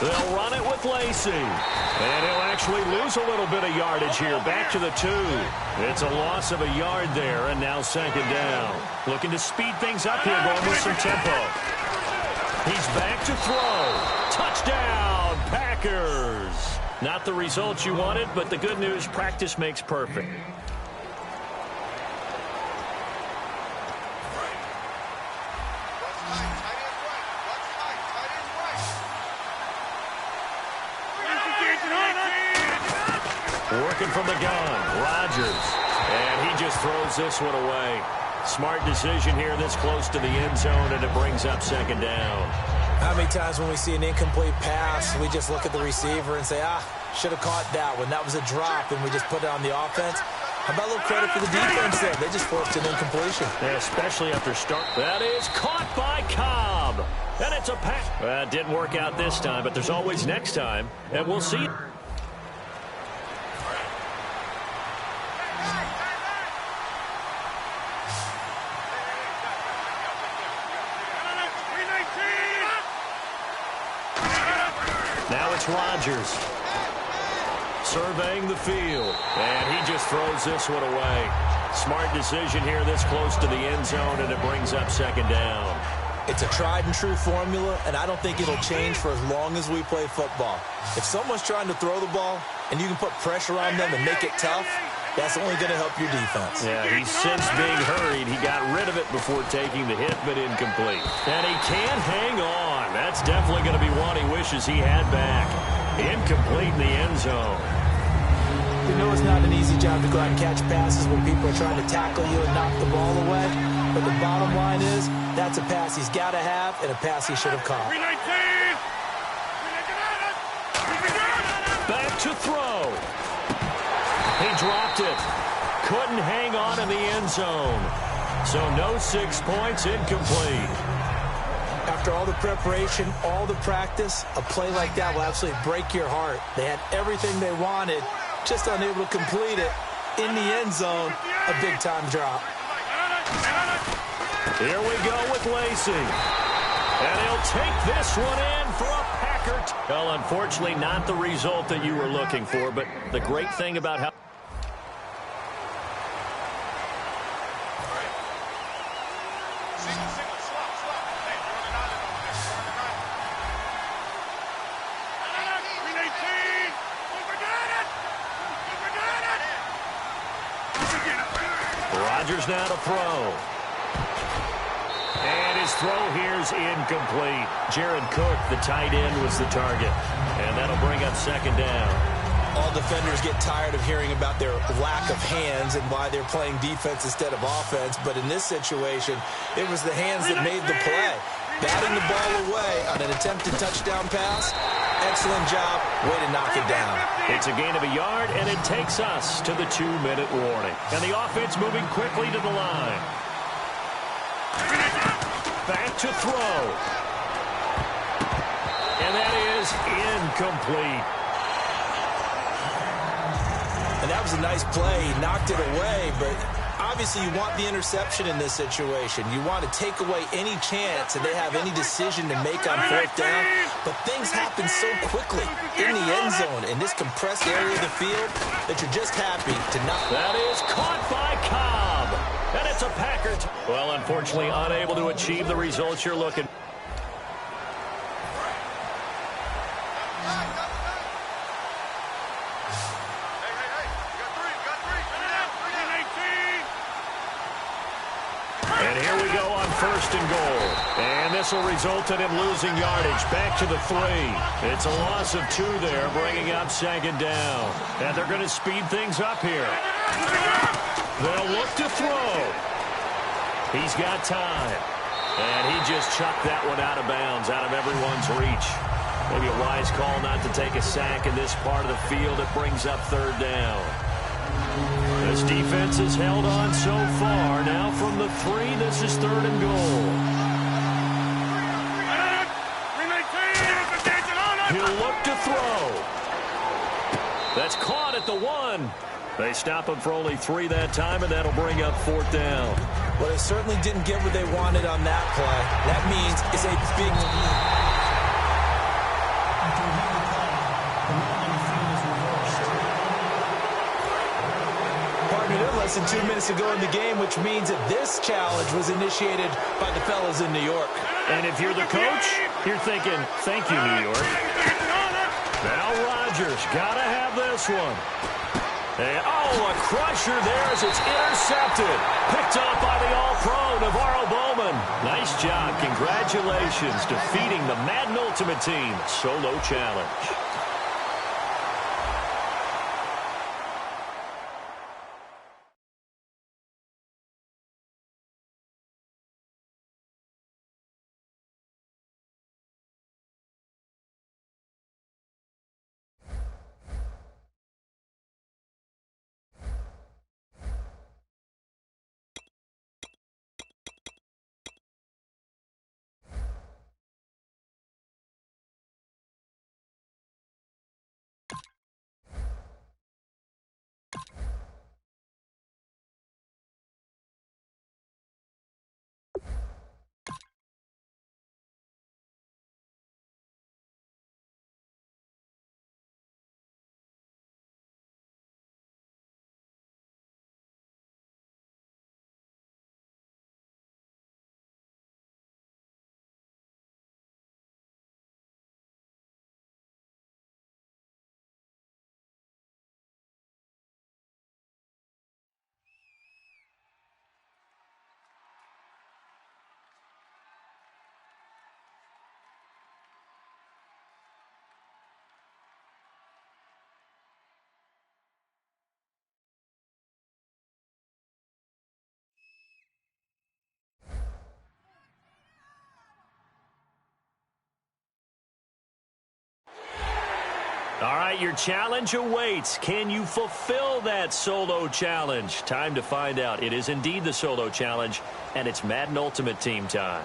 They'll run it with Lacey. And he'll actually lose a little bit of yardage here. Back to the 2. It's a loss of a yard there, and now second down. Looking to speed things up here, going with some tempo. He's back to throw. Touchdown, Packers. Not the results you wanted, but the good news, practice makes perfect. Working from the gun, Rodgers. And he just throws this one away. Smart decision here this close to the end zone, and it brings up second down. How many times when we see an incomplete pass, we just look at the receiver and say, should have caught that one. That was a drop, and we just put it on the offense. How about a little credit for the defense there? They just forced an incompletion. Yeah, especially after start. That is caught by Cobb. And it's a pass. It didn't work out this time, but there's always next time, and we'll see. Now it's Rodgers surveying the field, and he just throws this one away. Smart decision here this close to the end zone, and it brings up second down. It's a tried-and-true formula, and I don't think it'll change for as long as we play football. If someone's trying to throw the ball, and you can put pressure on them and make it tough, that's only going to help your defense. Yeah, he's since being hurried. He got rid of it before taking the hit, but incomplete. And he can't hang on. That's definitely going to be one he wishes he had back. Incomplete in the end zone. You know it's not an easy job to go out and catch passes when people are trying to tackle you and knock the ball away. But the bottom line is, that's a pass he's got to have and a pass he should have caught. Back to throw. He dropped it. Couldn't hang on in the end zone. So no 6 points, incomplete. After all the preparation, all the practice, a play like that will absolutely break your heart. They had everything they wanted, just unable to complete it. In the end zone, a big-time drop. Here we go with Lacey. And he'll take this one in for a Packer. Well, unfortunately, not the result that you were looking for, but the great thing about how... Rodgers now to throw. And his throw here's incomplete. Jared Cook, the tight end, was the target. And that'll bring up second down. All defenders get tired of hearing about their lack of hands and why they're playing defense instead of offense. But in this situation, it was the hands that made the play. Batting the ball away on an attempted touchdown pass. Excellent job. Way to knock it down. It's a gain of a yard, and it takes us to the 2-minute warning. And the offense moving quickly to the line. Back to throw. And that is incomplete. And that was a nice play. He knocked it away, but obviously you want the interception in this situation. You want to take away any chance that they have any decision to make on fourth down. But things happen so quickly in the end zone in this compressed area of the field that you're just happy to not. That is caught by Cobb. And it's a Packer. Well, unfortunately, unable to achieve the results you're looking for. And here we go on first and goal. And this will result in him losing yardage. Back to the 3. It's a loss of 2 there, bringing up second down. And they're going to speed things up here. They'll look to throw. He's got time. And he just chucked that one out of bounds, out of everyone's reach. Maybe a wise call not to take a sack in this part of the field. It brings up third down. This defense has held on so far. Now from the 3, this is third and goal. He'll look to throw. That's caught at the 1. They stop him for only 3 that time, and that'll bring up fourth down. Well, they certainly didn't get what they wanted on that play. That means it's a big... less than 2 minutes to go in the game, which means that this challenge was initiated by the fellas in New York. And if you're the coach, you're thinking, thank you, New York. Now Rodgers got to have this one. And, a crusher there as it's intercepted. Picked off by the All-Pro, Navarro Bowman. Nice job. Congratulations, defeating the Madden Ultimate Team solo challenge. All right, your challenge awaits. Can you fulfill that solo challenge? Time to find out. It is indeed the solo challenge, and it's Madden Ultimate Team time.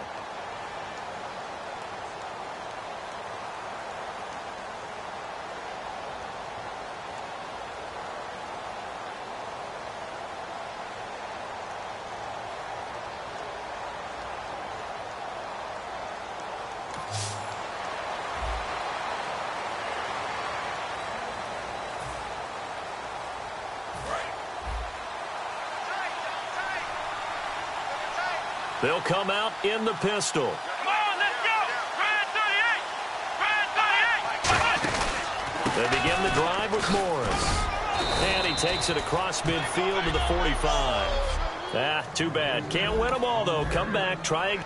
They'll come out in the pistol. Come on, let's go. Brad 38. They begin the drive with Morris. And he takes it across midfield to the 45. Too bad. Can't win them all, though. Come back, try again.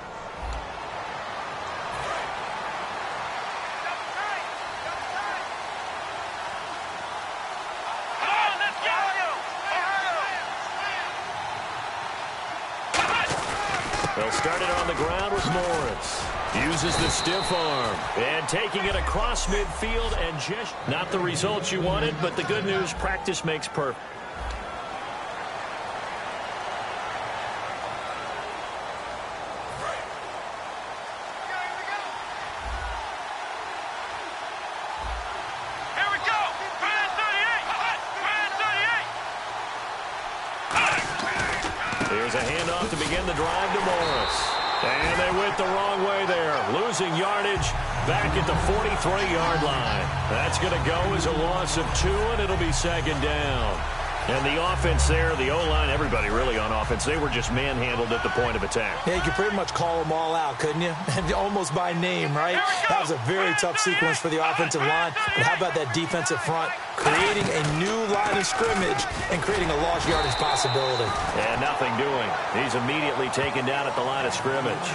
They'll start it on the ground with Morris. Uses the stiff arm. And taking it across midfield and just not the results you wanted, but the good news, practice makes perfect. Here we go. Brad 38. Here's a handoff to begin the drive to Morris. And they went the wrong way there. Losing yardage back at the 43-yard line. That's going to go as a loss of 2, and it'll be second down. And the offense there, the O-line, everybody really on offense, they were just manhandled at the point of attack. Yeah, you could pretty much call them all out, couldn't you? Almost by name, right? That was a very tough sequence for the offensive line. But how about that defensive front? Creating a new line of scrimmage and creating a lost yardage possibility. And nothing doing. He's immediately taken down at the line of scrimmage.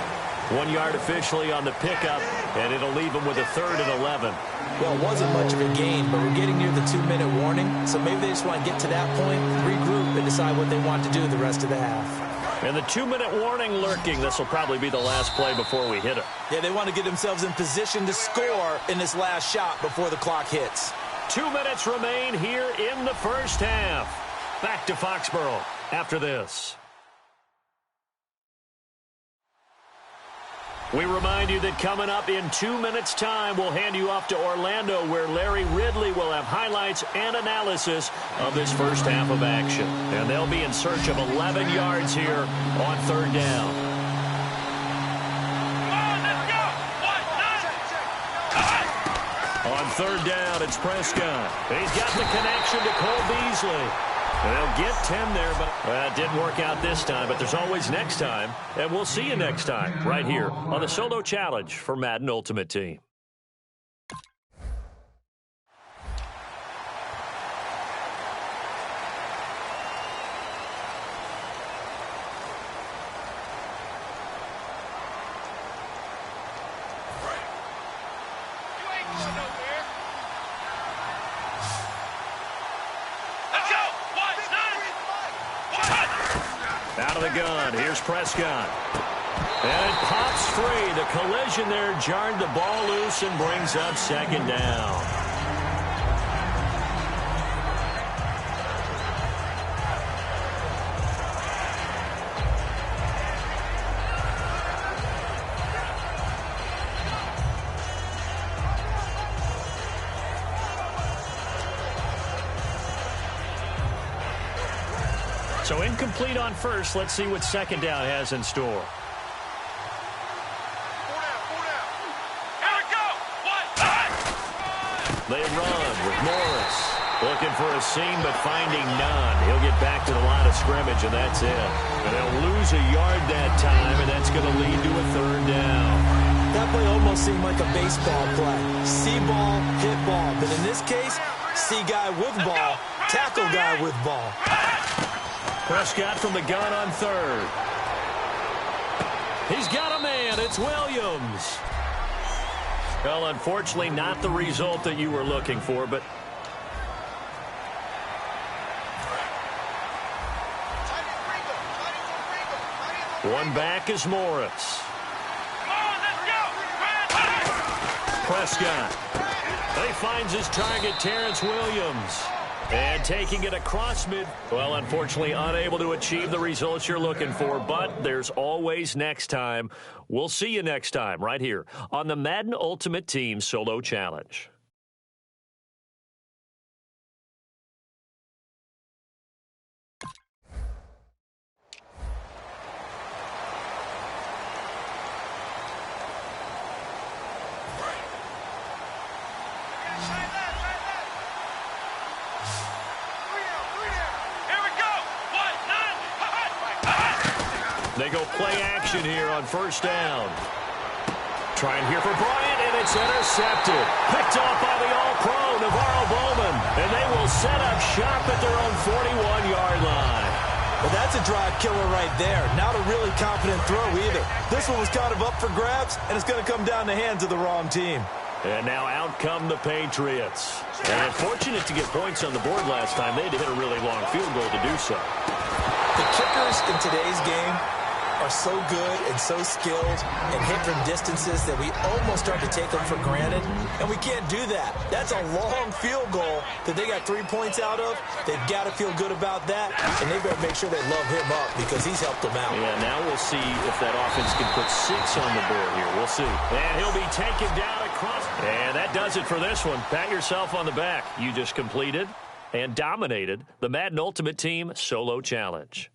1 yard officially on the pickup, and it'll leave him with a 3rd and 11. Well, it wasn't much of a gain, but we're getting near the 2-minute warning, so maybe they just want to get to that point, regroup, and decide what they want to do the rest of the half. And the 2-minute warning lurking. This will probably be the last play before we hit it. Yeah, they want to get themselves in position to score in this last shot before the clock hits. 2 minutes remain here in the first half. Back to Foxborough after this. We remind you that coming up in 2 minutes' time, we'll hand you off to Orlando, where Larry Ridley will have highlights and analysis of this first half of action. And they'll be in search of 11 yards here on 3rd down. On 3rd down, it's Prescott. He's got the connection to Cole Beasley. And they'll get 10 there, but it didn't work out this time. But there's always next time, and we'll see you next time right here on the Solo Challenge for Madden Ultimate Team. Out of the gun, here's Prescott. And it pops free. The collision there jarred the ball loose and brings up second down. So incomplete on first. Let's see what second down has in store. Here we go. They run with Morris. Looking for a seam, but finding none. He'll get back to the line of scrimmage, and that's it. And they'll lose a yard that time, and that's going to lead to a third down. That play almost seemed like a baseball play. See ball, hit ball. But in this case, see guy with ball, tackle guy with ball. Prescott from the gun on third. He's got a man. It's Williams. Well, unfortunately, not the result that you were looking for, but one back is Morris. Come on, let's go. Prescott. He finds his target, Terrence Williams. And taking it across mid. Well, unfortunately, unable to achieve the results you're looking for, but there's always next time. We'll see you next time right here on the Madden Ultimate Team Solo Challenge. They go play action here on first down. Trying here for Bryant, and it's intercepted. Picked off by the All-Pro, Navarro Bowman. And they will set up shop at their own 41-yard line. Well, that's a drive killer right there. Not a really confident throw either. This one was kind of up for grabs, and it's going to come down the hands of the wrong team. And now out come the Patriots. And fortunate to get points on the board last time. They had to hit a really long field goal to do so. The kickers in today's game are so good and so skilled and hit from distances that we almost start to take them for granted, and we can't do that. That's a long field goal that they got 3 points out of. They've got to feel good about that, and they better make sure they love him up because he's helped them out. Yeah, now we'll see if that offense can put 6 on the board here. We'll see. And he'll be taken down across. And that does it for this one. Pat yourself on the back. You just completed and dominated the Madden Ultimate Team Solo Challenge.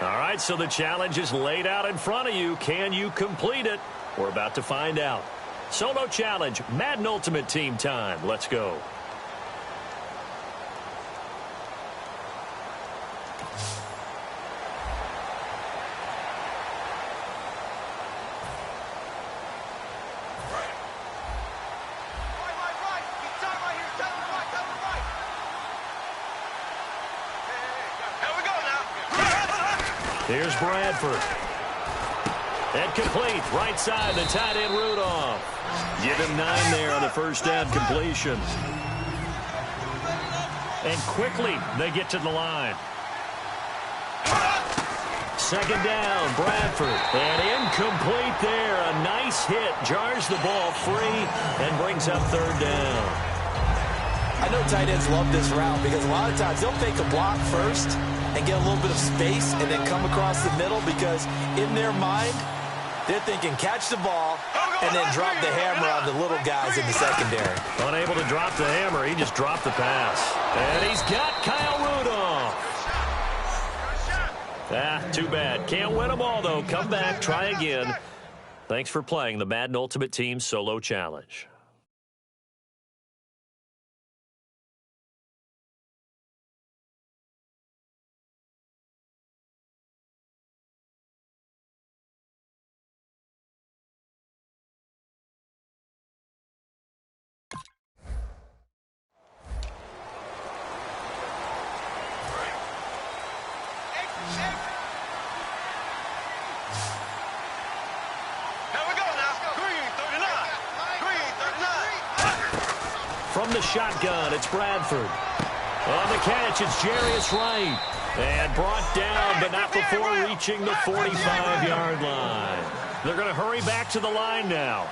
All right, so the challenge is laid out in front of you. Can you complete it? We're about to find out. Solo challenge, Madden Ultimate Team time. Let's go. Here's Bradford. And complete. Right side, the tight end Rudolph. Give him 9 there on the first down completion. And quickly, they get to the line. Second down, Bradford. And incomplete there. A nice hit. Jars the ball free and brings up third down. I know tight ends love this route because a lot of times they'll fake a block first and get a little bit of space and then come across the middle because in their mind, they're thinking catch the ball and then drop the hammer on the little guys in the secondary. Unable to drop the hammer, he just dropped the pass. And he's got Kyle Rudolph. Too bad. Can't win them all, though. Come back, try again. Thanks for playing the Madden Ultimate Team Solo Challenge. From the shotgun, it's Bradford. On the catch, it's Jarius Wright. And brought down, but not before reaching the 45-yard line. They're going to hurry back to the line now.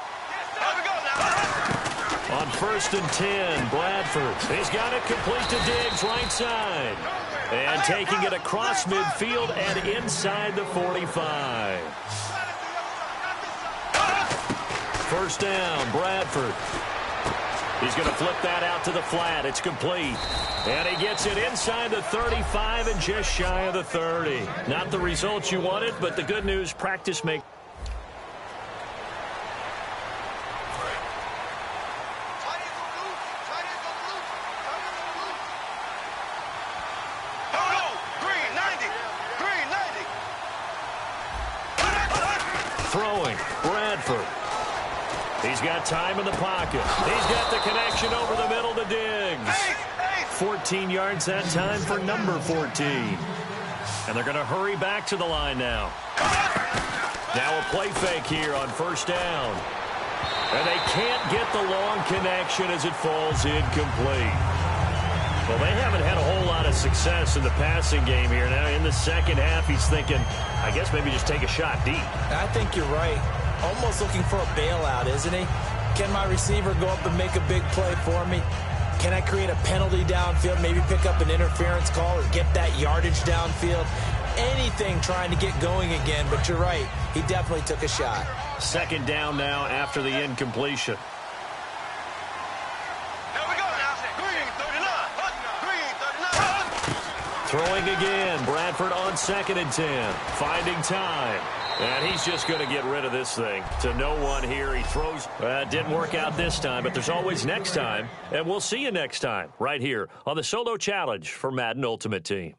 On 1st and 10, Bradford. He's got it complete to Diggs, right side. And taking it across midfield and inside the 45. First down, Bradford. He's going to flip that out to the flat. It's complete. And he gets it inside the 35 and just shy of the 30. Not the results you wanted, but the good news, practice makes. Throwing, Bradford. He's got time in the pocket. He's got the connection over the middle to Diggs. 14 yards that time for number 14. And they're going to hurry back to the line now. Now a play fake here on first down. And they can't get the long connection as it falls incomplete. Well, they haven't had a whole lot of success in the passing game here. Now in the second half, he's thinking, I guess maybe just take a shot deep. I think you're right. Almost looking for a bailout, isn't he? Can my receiver go up and make a big play for me? Can I create a penalty downfield, maybe pick up an interference call or get that yardage downfield? Anything trying to get going again, but you're right. He definitely took a shot. Second down now after the incompletion. Throwing again. Bradford on 2nd and 10. Finding time. And he's just going to get rid of this thing. To no one here. He throws. Didn't work out this time, but there's always next time. And we'll see you next time right here on the Solo Challenge for Madden Ultimate Team.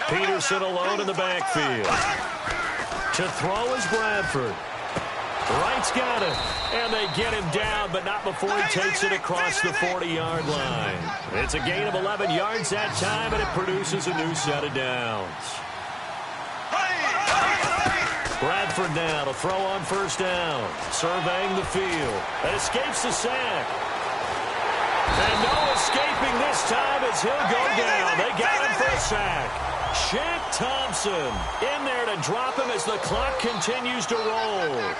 Peterson alone in the backfield. To throw is Bradford. Wright's got it. And they get him down, but not before he takes it across the 40-yard line. It's a gain of 11 yards that time, and it produces a new set of downs. Bradford now to throw on first down. Surveying the field. And escapes the sack. And no escaping this time as he'll go down. They got him sack. Shaq Thompson in there to drop him as the clock continues to roll.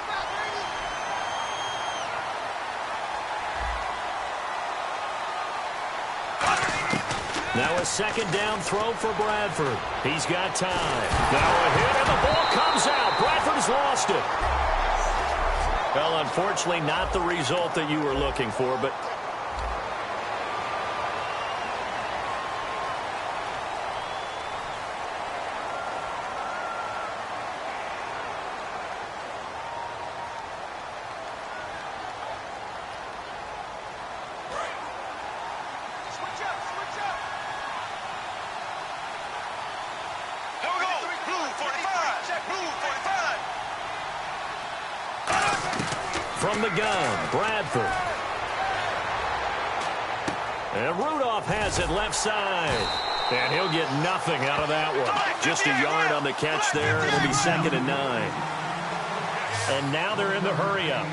Now a second down throw for Bradford. He's got time. Now a hit, and the ball comes out. Bradford's lost it. Well, unfortunately, not the result that you were looking for, but... From the gun, Bradford. And Rudolph has it left side. And he'll get nothing out of that one. Just a yard on the catch there. It'll be 2nd and 9. And now they're in the hurry-up.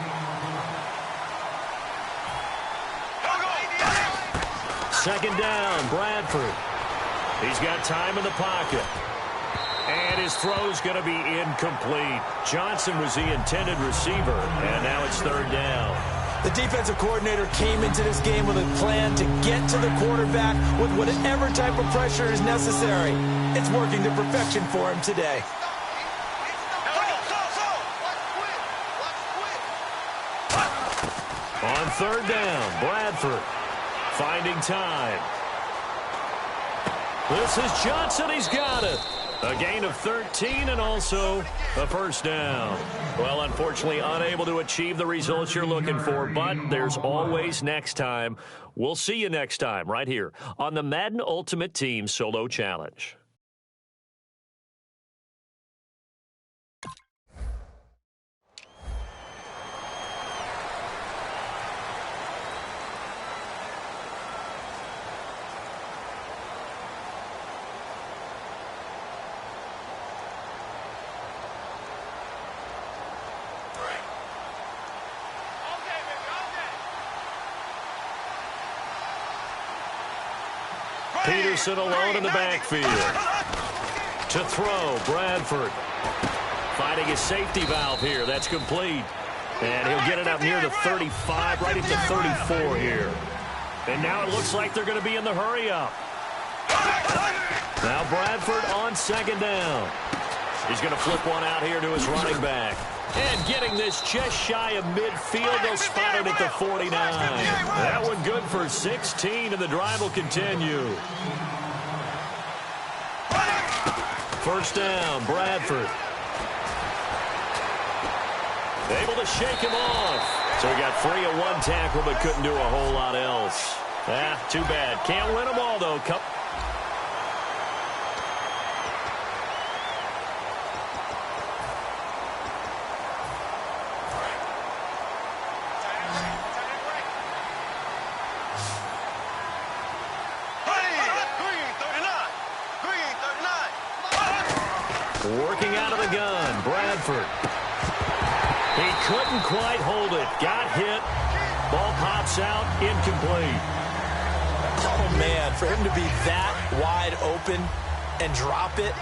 Second down, Bradford. He's got time in the pocket. And his throw's going to be incomplete. Johnson was the intended receiver, and now it's 3rd down. The defensive coordinator came into this game with a plan to get to the quarterback with whatever type of pressure is necessary. It's working to perfection for him today. On 3rd down, Bradford finding time. This is Johnson. He's got it. A gain of 13 and also a 1st down. Well, unfortunately, unable to achieve the results you're looking for, but there's always next time. We'll see you next time right here on the Madden Ultimate Team Solo Challenge. Peterson alone in the backfield. To throw, Bradford. Finding his safety valve here. That's complete. And he'll get it up near the 35, right at the 34 here. And now it looks like they're going to be in the hurry-up. Now Bradford on 2nd down. He's going to flip one out here to his running back. And getting this just shy of midfield, they'll spot it at the 49. That one good for 16, and the drive will continue. 1st down, Bradford. Able to shake him off. So he got free of one tackle, but couldn't do a whole lot else. Too bad. Can't win them all, though. Working out of the gun, Bradford. He couldn't quite hold it. Got hit. Ball pops out, incomplete. Oh, man, for him to be that wide open and drop it,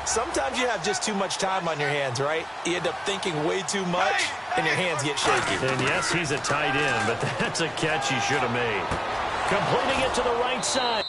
sometimes you have just too much time on your hands, right? You end up thinking way too much, and your hands get shaky. And yes, he's a tight end, but that's a catch he should have made. Completing it to the right side.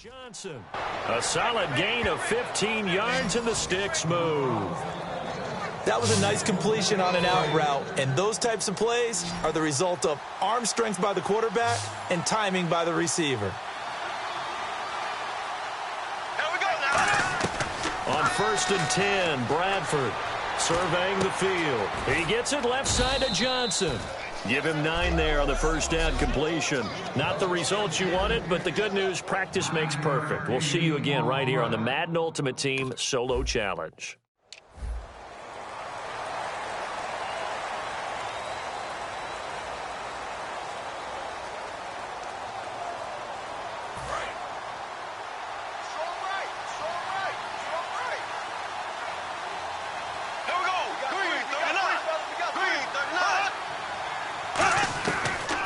Johnson. A solid gain of 15 yards, and the sticks move. That was a nice completion on an out route, and those types of plays are the result of arm strength by the quarterback and timing by the receiver. Here we go now. On 1st and 10, Bradford surveying the field. He gets it left side to Johnson. Give him 9 there on the first down completion. Not the results you wanted, but the good news, practice makes perfect. We'll see you again right here on the Madden Ultimate Team Solo Challenge.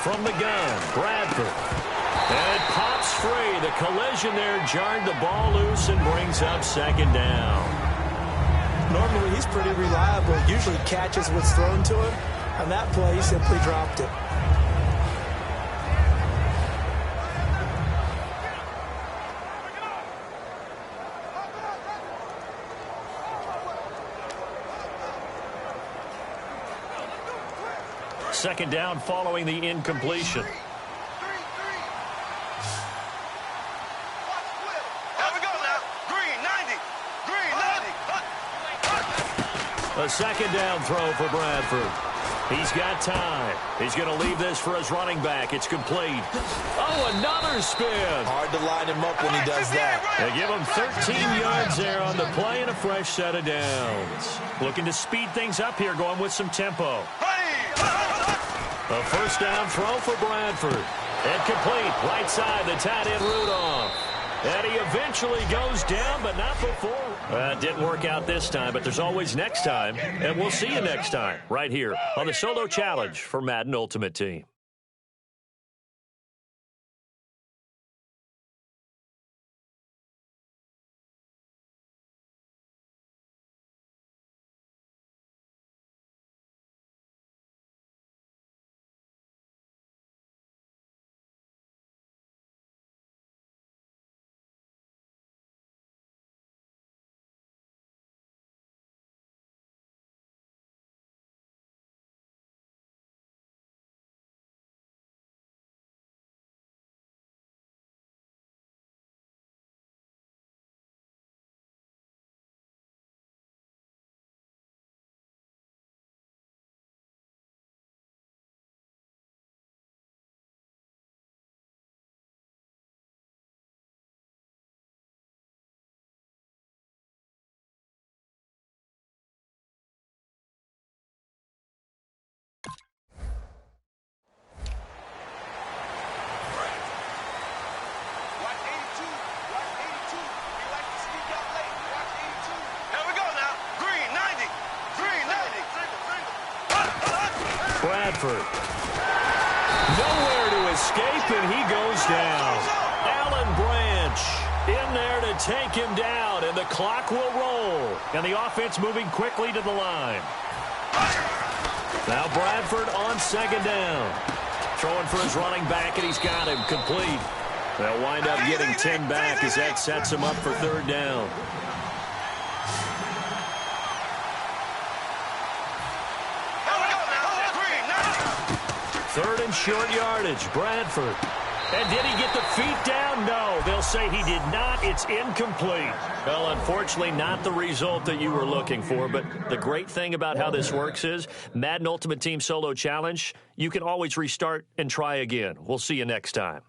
From the gun, Bradford. And it pops free. The collision there jarred the ball loose and brings up 2nd down. Normally, he's pretty reliable. Usually catches what's thrown to him. On that play, he simply dropped it. Second down following the incompletion. A second down throw for Bradford. He's got time. He's going to leave this for his running back. It's complete. Oh, another spin. Hard to line him up when he does that. They give him 13 yards there on the play and a fresh set of downs. Looking to speed things up here, going with some tempo. A first down throw for Bradford. And complete. Right side, the tight end Rudolph. And he eventually goes down, but not before. It didn't work out this time, but there's always next time. And we'll see you next time right here on the Solo Challenge for Madden Ultimate Team. Bradford. Nowhere to escape, and he goes down. Alan Branch in there to take him down, and the clock will roll. And the offense moving quickly to the line. Now Bradford on 2nd down. Throwing for his running back, and he's got him complete. They'll wind up getting 10 back as that sets him up for 3rd down. Third and short yardage, Bradford. And did he get the feet down? No, they'll say he did not. It's incomplete. Well, unfortunately, not the result that you were looking for, but the great thing about how this works is Madden Ultimate Team Solo Challenge, you can always restart and try again. We'll see you next time.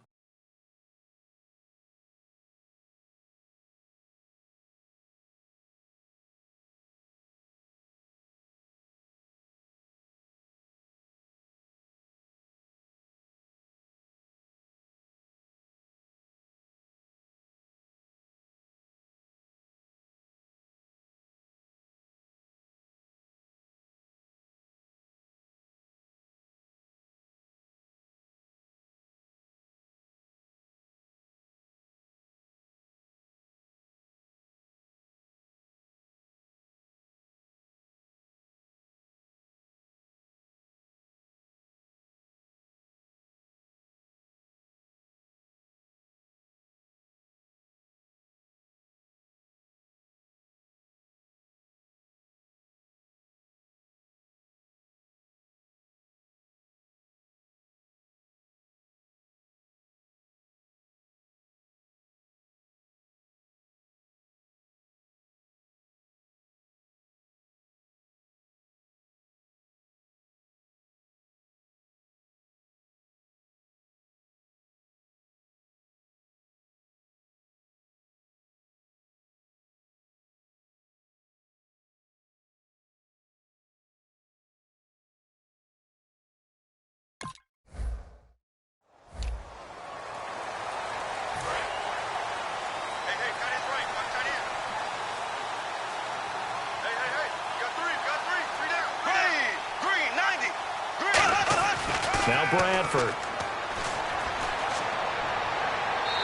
Now Bradford.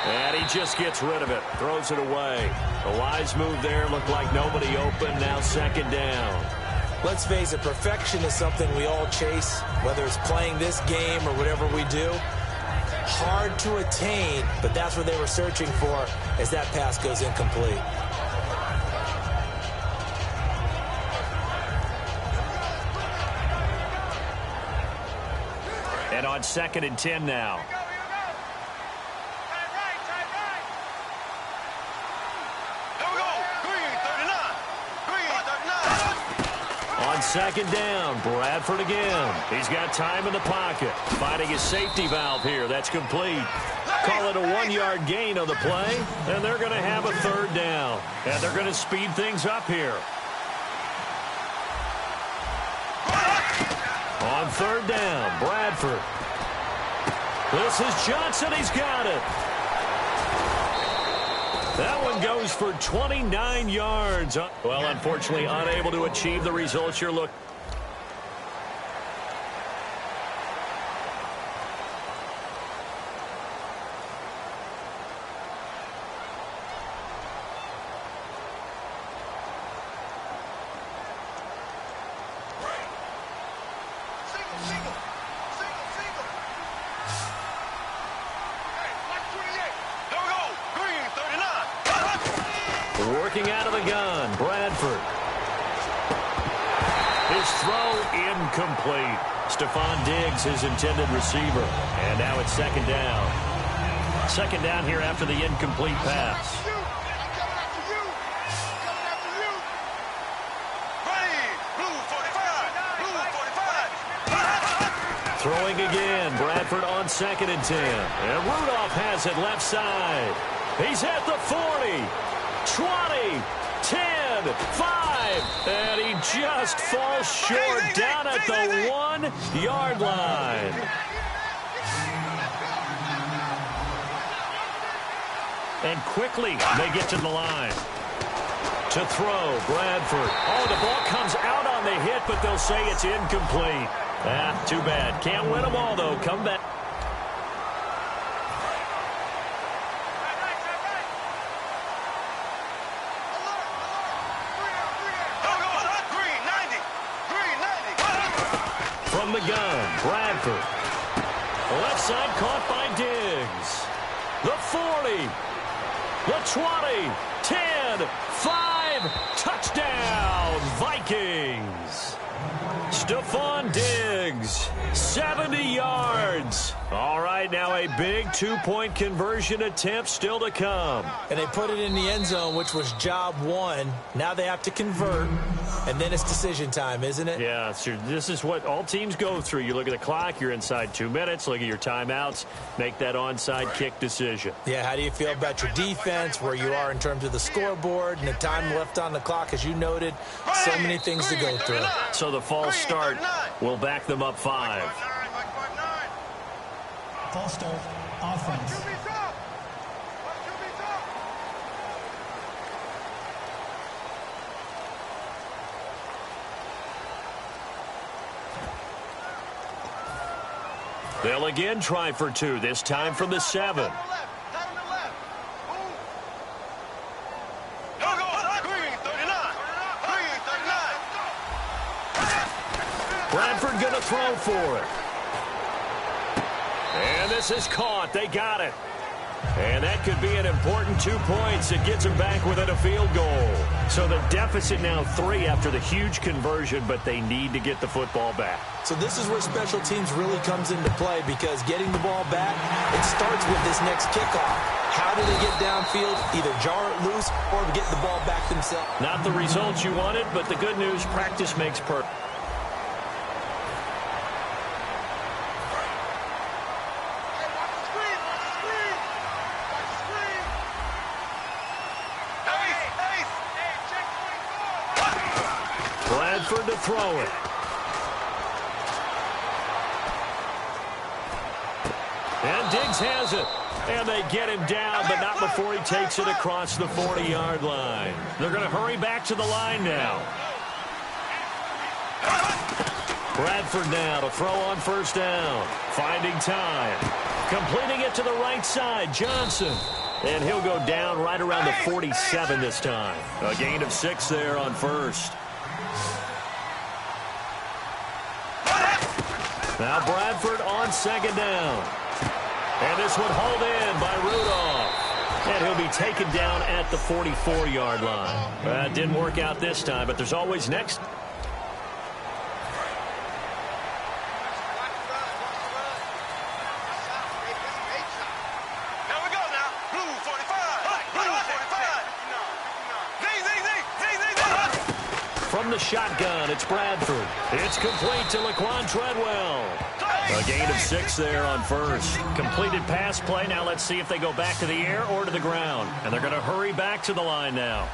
And he just gets rid of it. Throws it away. A wise move there. Looked like nobody open. Now second down. Let's face it, perfection is something we all chase, whether it's playing this game or whatever we do. Hard to attain, but that's what they were searching for as that pass goes incomplete. And on 2nd and 10 now. On 2nd down, Bradford again. He's got time in the pocket. Finding his safety valve here. That's complete. Call it a 1-yard gain on the play, and they're going to have a 3rd down. And they're going to speed things up here. On 3rd down, Bradford. This is Johnson. He's got it. That one goes for 29 yards. Well, unfortunately, unable to achieve the results you're looking. Working out of the gun, Bradford. His throw incomplete. Stephon Diggs, his intended receiver. And now it's 2nd down. 2nd down here after the incomplete pass. Throwing again, Bradford on 2nd and 10. And Rudolph has it left side. He's at the 40. 20, 10, 5, and he just falls short down at the 1-yard line. And quickly they get to the line. To throw, Bradford. Oh, the ball comes out on the hit, but they'll say it's incomplete. Too bad. Can't win them all, though. Come back. From the gun, Bradford. Left side caught by Diggs. The 40. The 20. 10. 5. Touchdown, Vikings. Stephon Diggs, 70 yards. All right, now a big 2-point conversion attempt still to come. And they put it in the end zone, which was job 1. Now they have to convert, and then it's decision time, isn't it? Yeah, this is what all teams go through. You look at the clock, you're inside 2 minutes, look at your timeouts, make that onside kick decision. Yeah, how do you feel about your defense, where you are in terms of the scoreboard, and the time left on the clock, as you noted, so many things to go through. So the false start will back them up 5. False start, offense. They'll again try for 2, this time from the 7. Bradford going to throw for it. And this is caught. They got it. And that could be an important 2 points. It gets them back within a field goal. So the deficit now 3 after the huge conversion, but they need to get the football back. So this is where special teams really comes into play, because getting the ball back, it starts with this next kickoff. How do they get downfield? Either jar it loose or get the ball back themselves. Not the results you wanted, but the good news, practice makes perfect. Bradford to throw it. And Diggs has it. And they get him down, but not before he takes it across the 40-yard line. They're going to hurry back to the line now. Bradford now to throw on first down. Finding time. Completing it to the right side. Johnson. And he'll go down right around the 47 this time. A gain of 6 there on first. Now Bradford on second down. And this one hauled in by Rudolph. And he'll be taken down at the 44-yard line. That didn't work out this time, but there's always next. From the shotgun, it's Bradford. It's complete to Laquan Treadwell. A gain of 6 there on first. Completed pass play. Now let's see if they go back to the air or to the ground. And they're going to hurry back to the line now.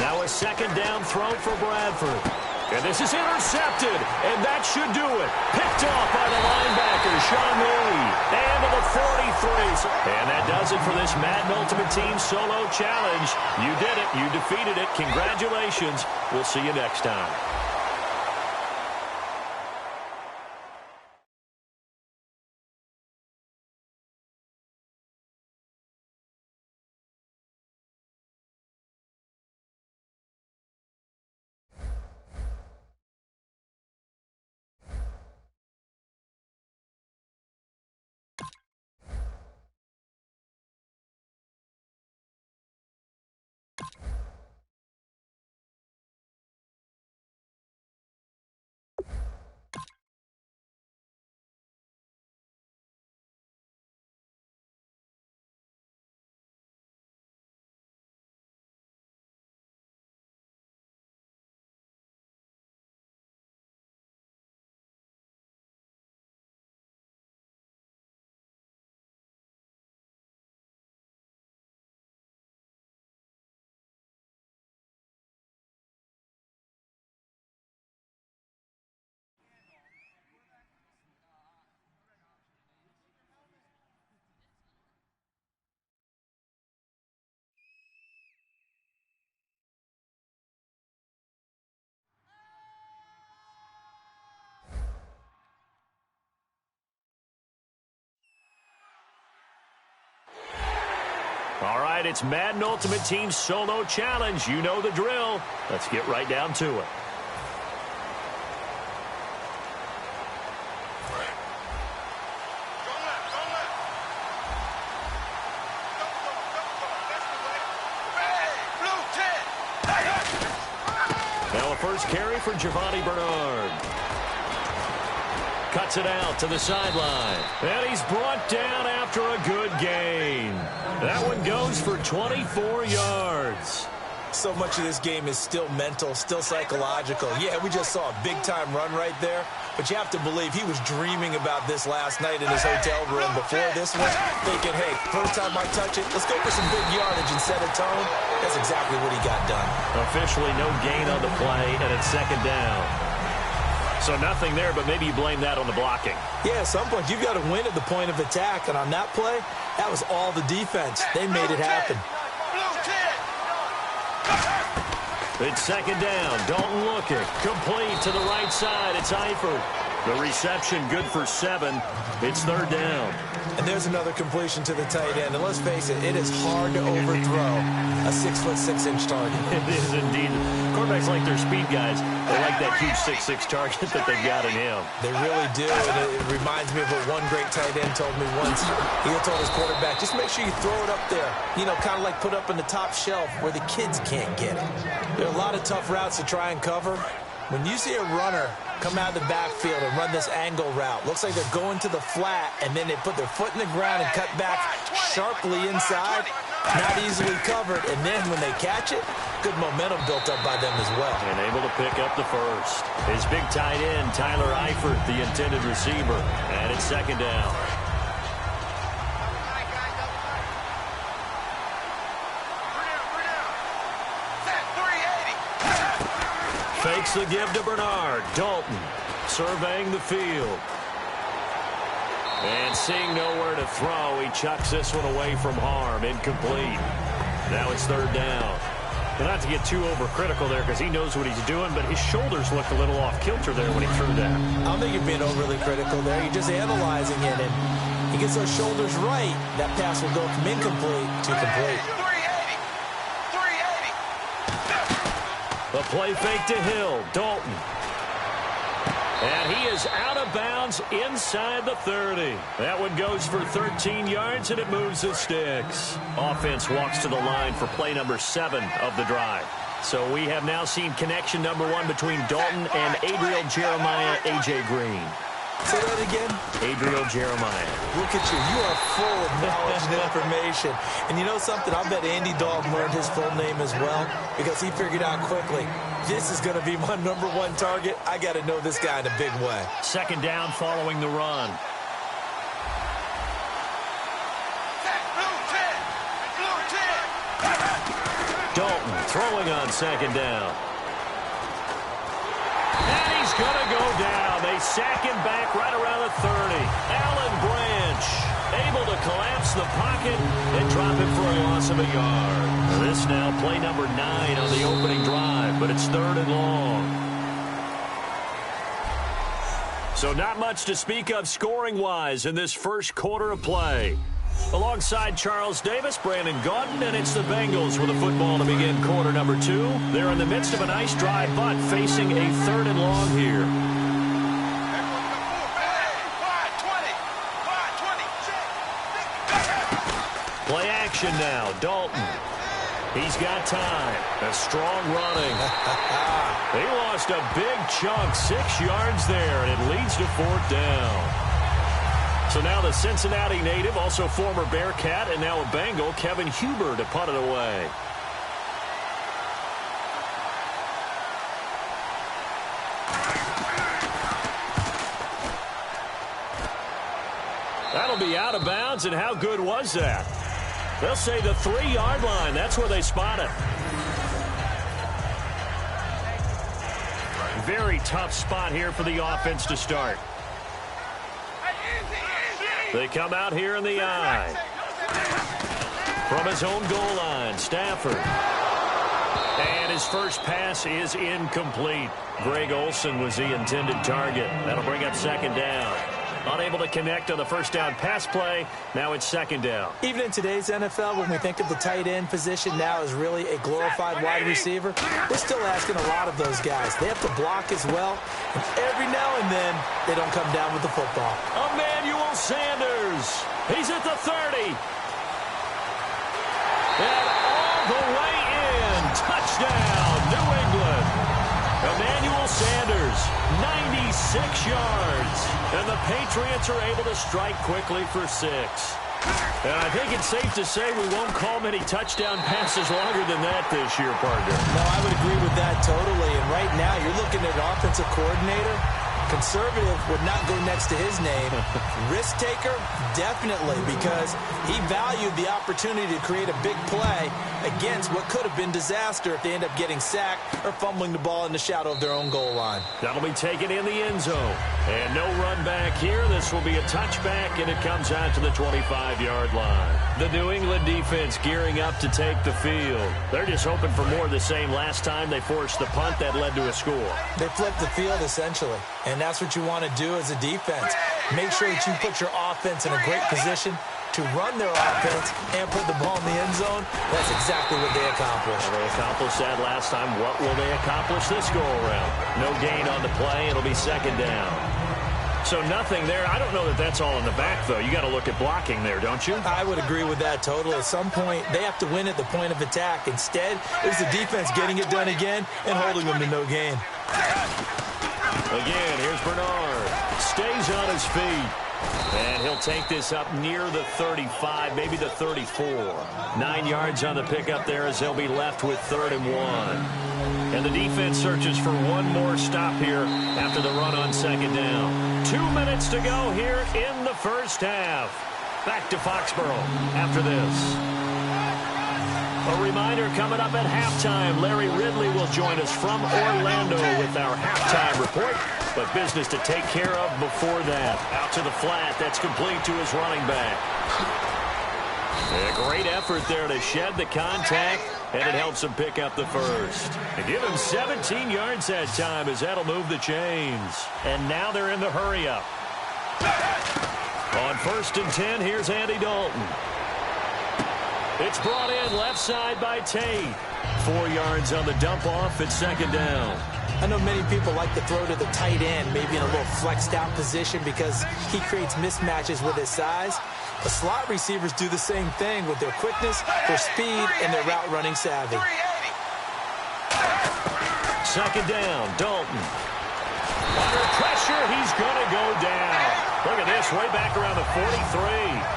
Now a second down throw for Bradford. And this is intercepted. And that should do it. Picked off by the linebacker, Sean Lee. And to the 43. And that does it for this Madden Ultimate Team Solo Challenge. You did it. You defeated it. Congratulations. We'll see you next time. All right, it's Madden Ultimate Team Solo Challenge. You know the drill. Let's get right down to it. Now a first carry for Giovanni Bernard. Cuts it out to the sideline. And he's brought down after a good gain. That one goes for 24 yards. So much of this game is still mental, still psychological. Yeah, we just saw a big-time run right there. But you have to believe he was dreaming about this last night in his hotel room before this one, thinking, hey, first time I touch it, let's go for some big yardage and set a tone. That's exactly what he got done. Officially no gain on the play, and it's second down. So nothing there, but maybe you blame that on the blocking. Yeah, at some point, you've got to win at the point of attack. And on that play, that was all the defense. They made it happen. It's second down. Dalton looking. Complete to the right side. It's Eifert. The reception good for 7. It's third down. And there's another completion to the tight end. And let's face it, it is hard to overthrow a 6'6" target. It is indeed. Quarterbacks like their speed guys. They like that huge 6'6" target that they've got in him. They really do. And it reminds me of what one great tight end told me once. He told his quarterback, just make sure you throw it up there. You know, kind of like put up in the top shelf where the kids can't get it. There are a lot of tough routes to try and cover. When you see a runner come out of the backfield and run this angle route, looks like they're going to the flat, and then they put their foot in the ground and cut back sharply inside, not easily covered, and then when they catch it, good momentum built up by them as well. And able to pick up the first. His big tight end, Tyler Eifert, the intended receiver, and it's second down. Fakes the give to Bernard. Dalton surveying the field. And seeing nowhere to throw, he chucks this one away from harm. Incomplete. Now it's third down. Not to get too overcritical there because he knows what he's doing, but his shoulders looked a little off kilter there when he threw that. I don't think you're being overly critical there. You're just analyzing it, and he gets those shoulders right. That pass will go from incomplete to complete. 380. 380. The play fake to Hill. Dalton. And he is out of bounds inside the 30. That one goes for 13 yards, and it moves the sticks. Offense walks to the line for play number 7 of the drive. So we have now seen connection number 1 between Dalton and Adriel Jeremiah, A.J. Green. Say that again. Adriel Jeremiah. Look at you. You are full of knowledge and information. And you know something? I bet Andy Dalton learned his full name as well because he figured out quickly, this is going to be my number 1 target. I got to know this guy in a big way. Second down following the run. Dalton throwing on second down. And he's going to go down. They sack him back right around the 30. Alan Branch able to collapse the pocket and drop it for a loss of a yard. This now play number 9 on the opening drive, but it's 3rd and long. So not much to speak of scoring-wise in this first quarter of play. Alongside Charles Davis, Brandon Gaudin, and it's the Bengals with a football to begin quarter number 2. They're in the midst of a nice drive, but facing a 3rd and long here. Play action now. Dalton. He's got time. A strong running. They lost a big chunk, 6 yards there, and it leads to 4th down. So now the Cincinnati native, also former Bearcat, and now a Bengal, Kevin Huber, to punt it away. That'll be out of bounds, and how good was that? They'll say the 3-yard line. That's where they spot it. Very tough spot here for the offense to start. They come out here in the eye. From his own goal line, Stafford. And his first pass is incomplete. Greg Olsen was the intended target. That'll bring up 2nd down. Unable to connect on the first down pass play. Now it's 2nd down. Even in today's NFL, when we think of the tight end position now as really a glorified wide receiver, we're still asking a lot of those guys. They have to block as well. And every now and then, they don't come down with the football. Emmanuel Sanders. He's at the 30. And all the way in. Touchdown, New England. Emmanuel Sanders, 96 yards. And the Patriots are able to strike quickly for 6. And I think it's safe to say we won't call many touchdown passes longer than that this year, partner. No, I would agree with that totally. And right now, you're looking at an offensive coordinator. Conservative would not go next to his name. Risk taker, definitely, because he valued the opportunity to create a big play against what could have been disaster if they end up getting sacked or fumbling the ball in the shadow of their own goal line. That'll be taken in the end zone. And no run back here. This will be a touchback, and it comes out to the 25-yard line. The New England defense gearing up to take the field. They're just hoping for more of the same. Last time they forced the punt that led to a score. They flipped the field, essentially. And that's what you want to do as a defense. Make sure that you put your offense in a great position to run their offense and put the ball in the end zone. That's exactly what they accomplished. Well, they accomplished that last time. What will they accomplish this go-around? No gain on the play. It'll be 2nd down. So nothing there. I don't know that that's all in the back, though. You got to look at blocking there, don't you? I would agree with that totally. At some point, they have to win at the point of attack. Instead, it was the defense getting it done again and holding them to no gain. Again, here's Bernard. Stays on his feet. And he'll take this up near the 35, maybe the 34. 9 yards on the pickup there as they'll be left with 3rd and 1. And the defense searches for one more stop here after the run on 2nd down. 2 minutes to go here in the first half. Back to Foxborough after this. A reminder coming up at halftime. Larry Ridley will join us from Orlando with our halftime report. But business to take care of before that. Out to the flat. That's complete to his running back. A great effort there to shed the contact and it helps him pick up the first. They give him 17 yards that time as that'll move the chains. And now they're in the hurry-up. On 1st and 10, here's Andy Dalton. It's brought in left side by Tate. 4 yards on the dump-off at 2nd down. I know many people like to throw to the tight end, maybe in a little flexed-out position because he creates mismatches with his size. The slot receivers do the same thing with their quickness, their speed, and their route-running savvy. 2nd down, Dalton. Under pressure, he's going to go down. Look at this, way back around the 43.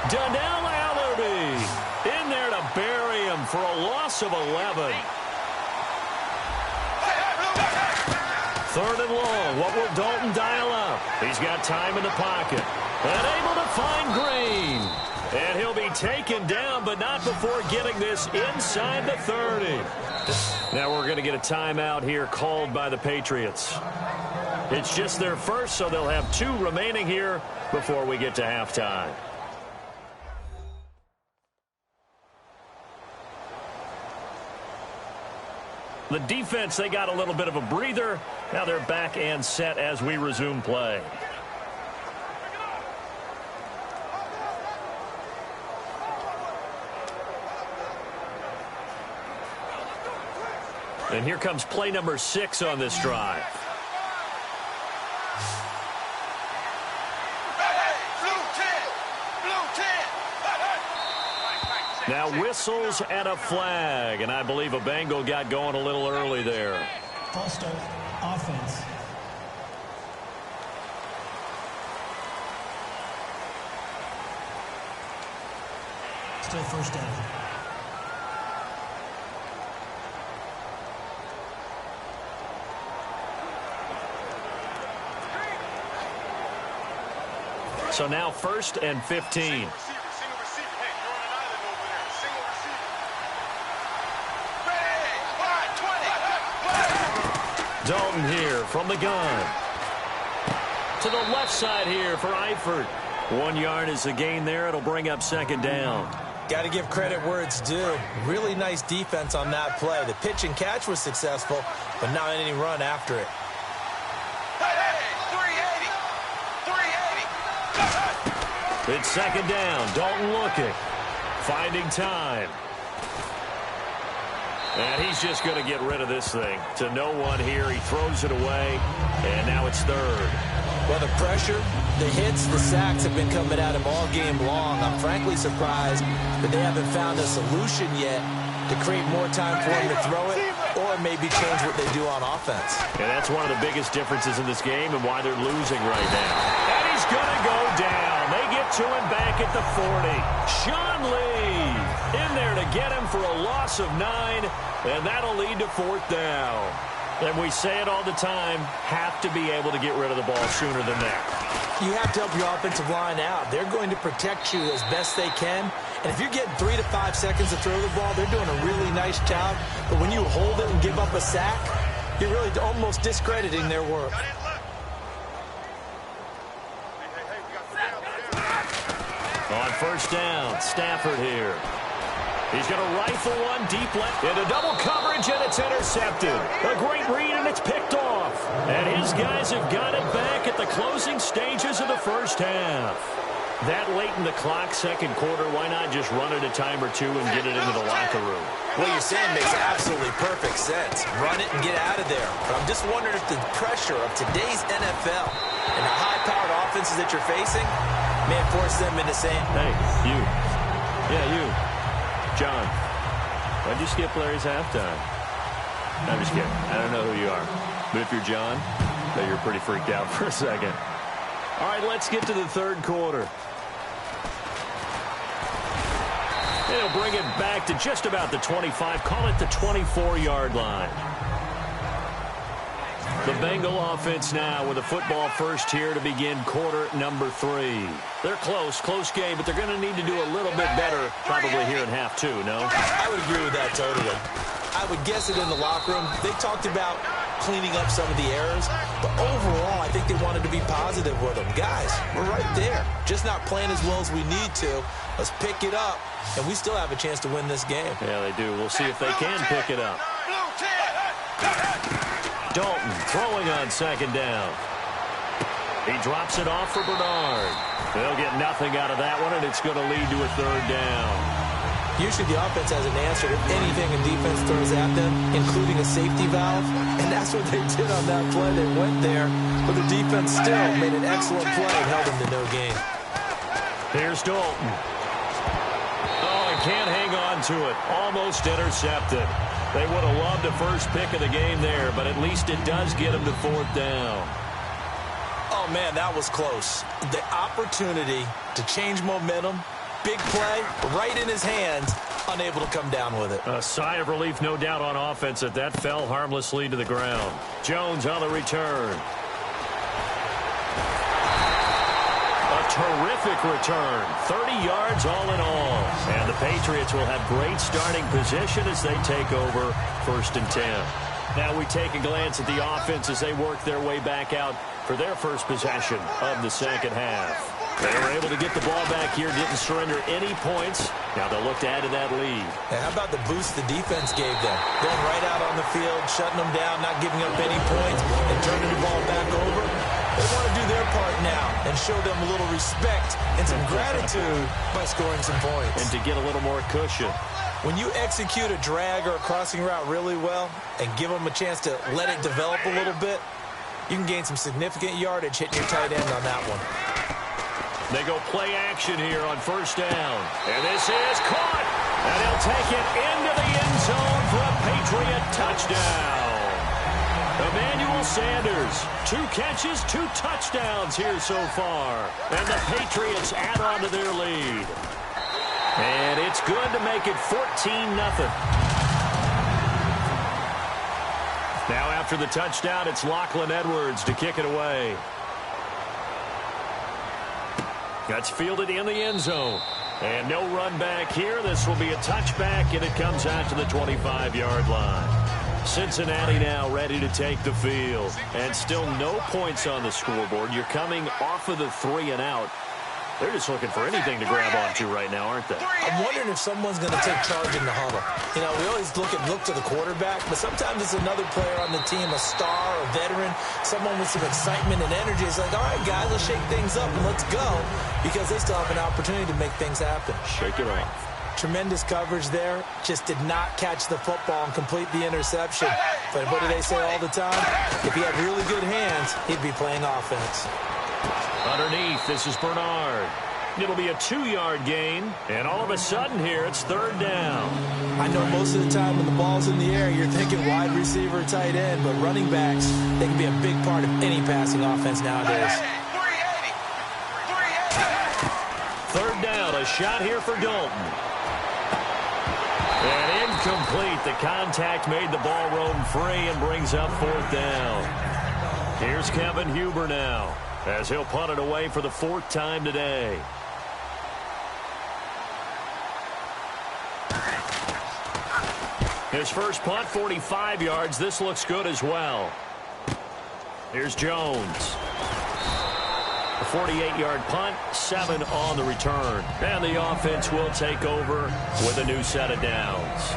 Donnell Allerby in there to bury him for a loss of 11. 3rd and long. What will Dalton dial up? He's got time in the pocket. And able to find Green. And he'll be taken down, but not before getting this inside the 30. Now we're going to get a timeout here called by the Patriots. It's just their first, so they'll have 2 remaining here before we get to halftime. The defense, they got a little bit of a breather. Now they're back and set as we resume play. And here comes play number 6 on this drive. Now whistles and a flag, and I believe a Bengal got going a little early there. False start, offense. Still 1st down. So now 1st and 15. Dalton here from the gun. To the left side here for Eifert. 1 yard is the gain there. It'll bring up 2nd down. Got to give credit where it's due. Really nice defense on that play. The pitch and catch was successful, but not any run after it. It's 2nd down. Dalton looking. Finding time. And he's just going to get rid of this thing. To no one here. He throws it away. And now it's 3rd. Well, the pressure, the hits, the sacks have been coming at him all game long. I'm frankly surprised that they haven't found a solution yet to create more time for him to throw it or maybe change what they do on offense. And that's one of the biggest differences in this game and why they're losing right now. And he's going to go down. They get to him back at the 40. Sean Lee in there to get him for a loss of 9, and that'll lead to 4th down. And we say it all the time, have to be able to get rid of the ball sooner than that. You have to help your offensive line out. They're going to protect you as best they can. And if you're getting 3 to 5 seconds to throw the ball, they're doing a really nice job. But when you hold it and give up a sack, you're really almost discrediting their work. On 1st down, Stafford here. He's going to rifle one deep left into double coverage, and it's intercepted. A great read, and it's picked off. And his guys have got it back at the closing stages of the 1st half. That late in the clock, 2nd quarter, why not just run it a time or 2 and get it into the locker room? What you're saying makes absolutely perfect sense. Run it and get out of there. But I'm just wondering if the pressure of today's NFL and the high-powered offenses that you're facing may force them into saying, hey, you. Yeah, you. John, why'd you skip Larry's halftime? I'm just kidding. I don't know who you are. But if you're John, then you're pretty freaked out for a second. All right, let's get to the 3rd quarter. They'll bring it back to just about the 25. Call it the 24-yard line. The Bengal offense now with a football first here to begin quarter number 3. They're close game, but they're going to need to do a little bit better probably here in half 2, no? I would agree with that totally. I would guess it in the locker room. They talked about cleaning up some of the errors. But overall, I think they wanted to be positive with them. Guys, we're right there. Just not playing as well as we need to. Let's pick it up, and we still have a chance to win this game. Yeah, they do. We'll see if they can pick it up. Dalton throwing on second down. He drops it off for Bernard. They'll get nothing out of that one, and it's going to lead to a third down. Usually the offense has an answer to anything a defense throws at them, including a safety valve, and that's what they did on that play. They went there, but the defense still made an excellent play and held them to no gain. Here's Dalton. Oh, and can't hang on to it. Almost intercepted. They would have loved a first pick of the game there, but at least it does get them to fourth down. Oh, man, that was close. The opportunity to change momentum, big play, right in his hands, unable to come down with it. A sigh of relief, no doubt, on offense that fell harmlessly to the ground. Jones on the return. A terrific return. 30 yards all in all. And the Patriots will have great starting position as they take over 1st and 10. Now we take a glance at the offense as they work their way back out for their first possession of the second half. They were able to get the ball back here, didn't surrender any points. Now they'll look to add to that lead. And how about the boost the defense gave them? Going right out on the field, shutting them down, not giving up any points, and turning the ball back over. They want to do their part now and show them a little respect and some gratitude by scoring some points. And to get a little more cushion. When you execute a drag or a crossing route really well and give them a chance to let it develop a little bit, you can gain some significant yardage hitting your tight end on that one. They go play action here on first down. And this is caught. And he'll take it into the end zone for a Patriot touchdown. Emmanuel Sanders, 2 catches, 2 touchdowns here so far. And the Patriots add on to their lead. And it's good to make it 14-0. Now after the touchdown, it's Lachlan Edwards to kick it away. That's fielded in the end zone. And no run back here. This will be a touchback, and it comes out to the 25-yard line. Cincinnati now ready to take the field. And still no points on the scoreboard. You're coming off of the 3 and out. They're just looking for anything to grab onto right now, aren't they? I'm wondering if someone's going to take charge in the huddle. You know, we always look to the quarterback, but sometimes it's another player on the team, a star, a veteran, someone with some excitement and energy. It's like, all right, guys, let's shake things up and let's go, because they still have an opportunity to make things happen. Shake it off. Tremendous coverage there. Just did not catch the football and complete the interception. But what do they say all the time? If he had really good hands, he'd be playing offense. Underneath, this is Bernard. It'll be a 2-yard gain, and all of a sudden here, it's 3rd down. I know most of the time when the ball's in the air, you're thinking wide receiver, tight end, but running backs, they can be a big part of any passing offense nowadays. 3rd down, a shot here for Dalton. And incomplete. The contact made the ball roam free and brings up 4th down. Here's Kevin Huber now, as he'll punt it away for the 4th time today. His first punt, 45 yards. This looks good as well. Here's Jones. A 48-yard punt, 7 on the return. And the offense will take over with a new set of downs.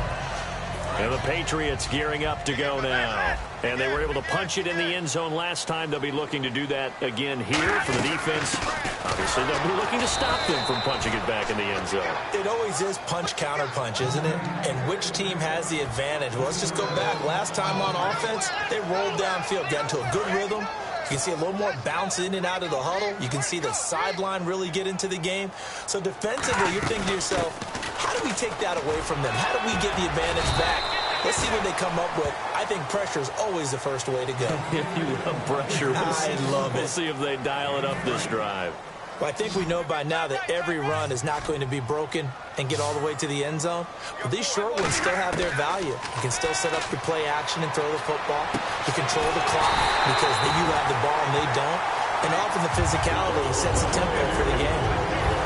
And the Patriots gearing up to go now. And they were able to punch it in the end zone last time. They'll be looking to do that again here for the defense. Obviously, they'll be looking to stop them from punching it back in the end zone. It always is punch-counter-punch, isn't it? And which team has the advantage? Well, let's just go back. Last time on offense, they rolled downfield, got into a good rhythm. You can see a little more bounce in and out of the huddle. You can see the sideline really get into the game. So defensively, you're thinking to yourself, how do we take that away from them? How do we get the advantage back? Let's see what they come up with. I think pressure is always the first way to go. You love pressure. I love it. We'll see if they dial it up this drive. Well, I think we know by now that every run is not going to be broken and get all the way to the end zone. But these short ones still have their value. You can still set up your play action and throw the football. You control the clock because you have the ball and they don't. And often the physicality sets the tempo for the game.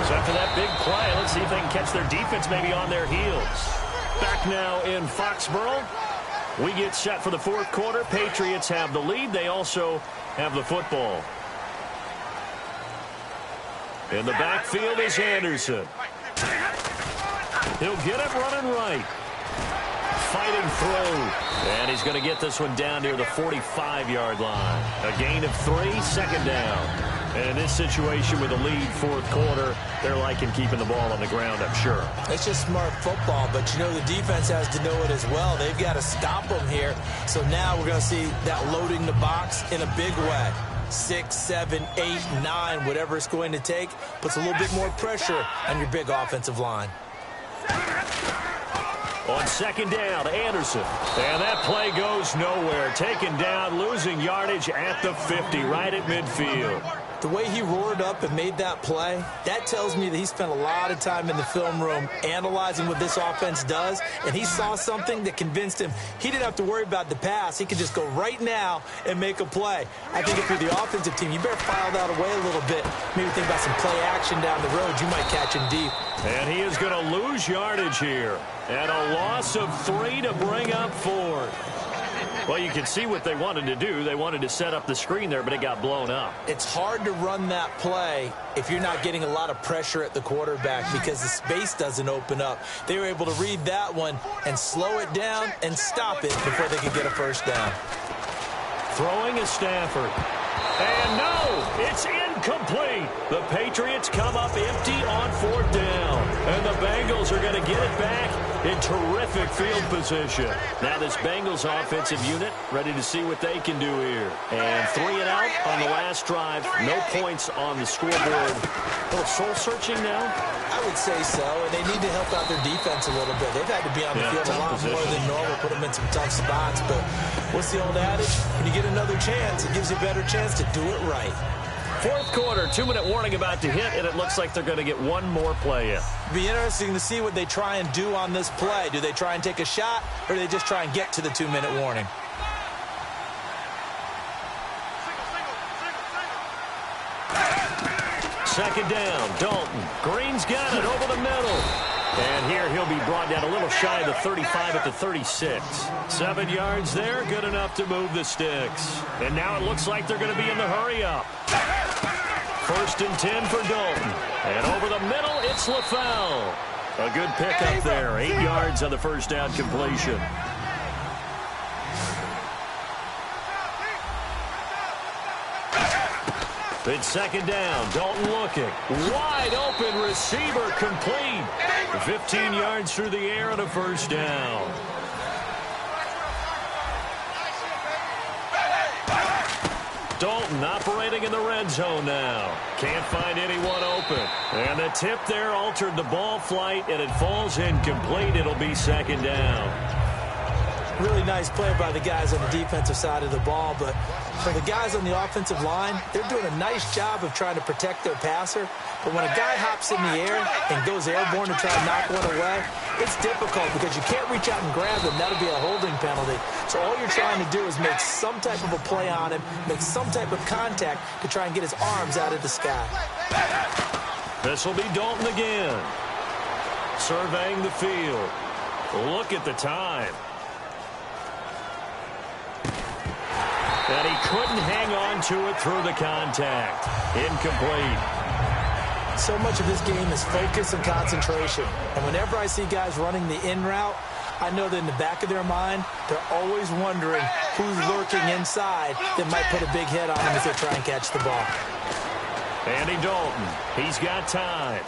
So after that big play, let's see if they can catch their defense maybe on their heels. Back now in Foxborough. We get set for the fourth quarter. Patriots have the lead. They also have the football. In the backfield is Anderson. He'll get it running right. Fighting through. And he's going to get this one down near the 45-yard line. A gain of 3, second down. And in this situation with a lead fourth quarter, they're liking keeping the ball on the ground, I'm sure. It's just smart football, but you know the defense has to know it as well. They've got to stop them here. So now we're going to see that loading the box in a big way. 6, 7, 8, 9, whatever it's going to take, puts a little bit more pressure on your big offensive line. On second down, Anderson. And that play goes nowhere. Taken down, losing yardage at the 50, right at midfield. The way he roared up and made that play, that tells me that he spent a lot of time in the film room analyzing what this offense does, and he saw something that convinced him he didn't have to worry about the pass. He could just go right now and make a play. I think if you're the offensive team, you better file that away a little bit. Maybe think about some play action down the road. You might catch him deep. And he is going to lose yardage here. And a loss of 3 to bring up 4. Well, you can see what they wanted to do. They wanted to set up the screen there, but it got blown up. It's hard to run that play if you're not getting a lot of pressure at the quarterback because the space doesn't open up. They were able to read that one and slow it down and stop it before they could get a first down. Throwing is Stafford. And no, it's incomplete. The Patriots come up empty on fourth down. And the Bengals are going to get it back in terrific field position. Now this Bengals offensive unit ready to see what they can do here. And 3 and out on the last drive. No points on the scoreboard. A little soul-searching now? I would say so, and they need to help out their defense a little bit. They've had to be on the field a lot more than normal, put them in some tough spots. But what's the old adage? When you get another chance, it gives you a better chance to do it right. Fourth quarter, 2-minute warning about to hit, and it looks like they're going to get one more play in. It'll be interesting to see what they try and do on this play. Do they try and take a shot, or do they just try and get to the 2-minute warning? Second down, Dalton. Green's got it over the middle. And here he'll be brought down a little shy of the 35 at the 36. 7 yards there, good enough to move the sticks. And now it looks like they're going to be in the hurry-up. 1st and 10 for Dalton. And over the middle, it's LaFell. A good pickup there, 8 yards on the first down completion. It's second down. Dalton looking. Wide open receiver complete. 15 yards through the air and a first down. Dalton operating in the red zone now. Can't find anyone open. And the tip there altered the ball flight, and it falls incomplete. It'll be second down. Really nice play by the guys on the defensive side of the ball, but for the guys on the offensive line, they're doing a nice job of trying to protect their passer. But when a guy hops in the air and goes airborne to try and knock one away, it's difficult because you can't reach out and grab him. That'll be a holding penalty. So all you're trying to do is make some type of a play on him, make some type of contact to try and get his arms out of the sky. This will be Dalton again. Surveying the field. Look at the time. And he couldn't hang on to it through the contact. Incomplete. So much of this game is focus and concentration. And whenever I see guys running the in route, I know that in the back of their mind, they're always wondering who's lurking inside that might put a big hit on them as they try and catch the ball. Andy Dalton, he's got time.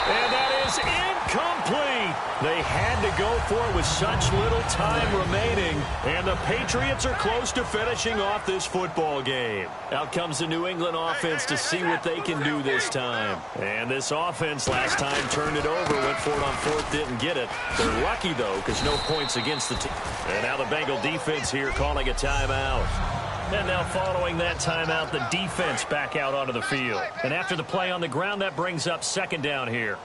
And that is incomplete. They had to go for it with such little time remaining. And the Patriots are close to finishing off this football game. Out comes the New England offense to see what they can do this time. And this offense last time turned it over, went for it on fourth, didn't get it. They're lucky, though, because no points against the team. And now the Bengal defense here calling a timeout. And now following that timeout, the defense back out onto the field. And after the play on the ground, that brings up second down here.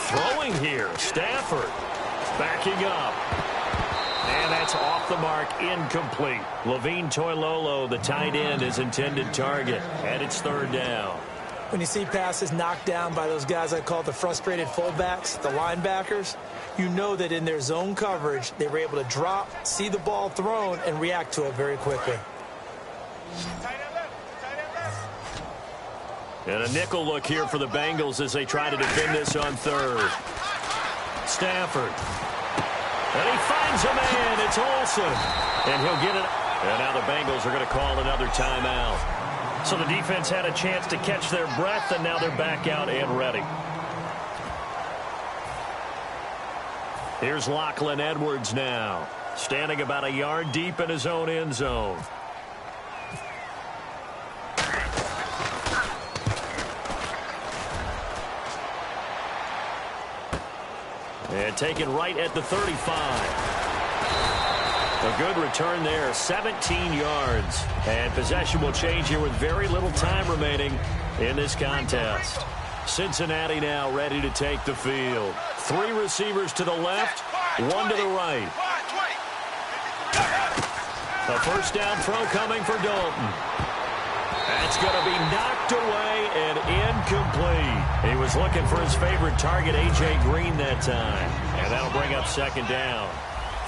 Throwing here, Stafford backing up. And that's off the mark, incomplete. Levine Toilolo, the tight end, is intended target. And it's third down. When you see passes knocked down by those guys I call the frustrated fullbacks, the linebackers, you know that in their zone coverage, they were able to drop, see the ball thrown, and react to it very quickly. And a nickel look here for the Bengals as they try to defend this on third. Stafford. And he finds a man. It's Olsen. And he'll get it. And now the Bengals are going to call another timeout. So the defense had a chance to catch their breath, and now they're back out and ready. Here's Lachlan Edwards now, standing about a yard deep in his own end zone. And taken right at the 35. A good return there, 17 yards. And possession will change here with very little time remaining in this contest. Cincinnati now ready to take the field. 3 receivers to the left, 1 to the right. A first down throw coming for Dalton. That's going to be knocked away and incomplete. He was looking for his favorite target, A.J. Green, that time. And that'll bring up second down.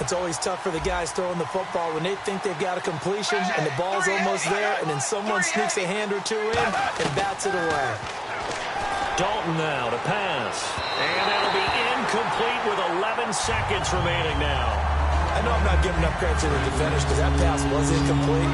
It's always tough for the guys throwing the football when they think they've got a completion and the ball's almost there, and then someone sneaks a hand or two in and bats it away. Dalton now to pass. And that'll be incomplete with 11 seconds remaining now. I know I'm not giving up credit to the defenders because that pass was incomplete.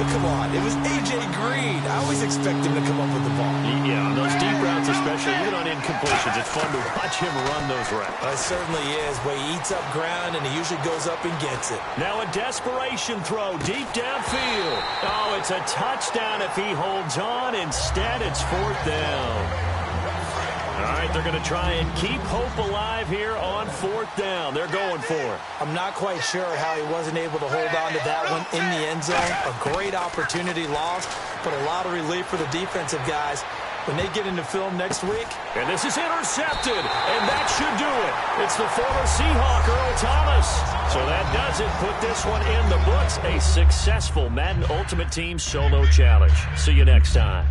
But come on, it was A.J. Green. I always expect him to come up with the ball. Yeah, on those deep routes especially, even on incompletions, it's fun to watch him run those routes. It certainly is, but he eats up ground and he usually goes up and gets it. Now a desperation throw deep downfield. Oh, it's a touchdown if he holds on. Instead, it's fourth down. All right, they're going to try and keep hope alive here on fourth down. They're going for it. I'm not quite sure how he wasn't able to hold on to that one in the end zone. A great opportunity lost, but a lot of relief for the defensive guys when they get into film next week. And this is intercepted, and that should do it. It's the former Seahawk, Earl Thomas. So that does it. Put this one in the books. A successful Madden Ultimate Team Solo Challenge. See you next time.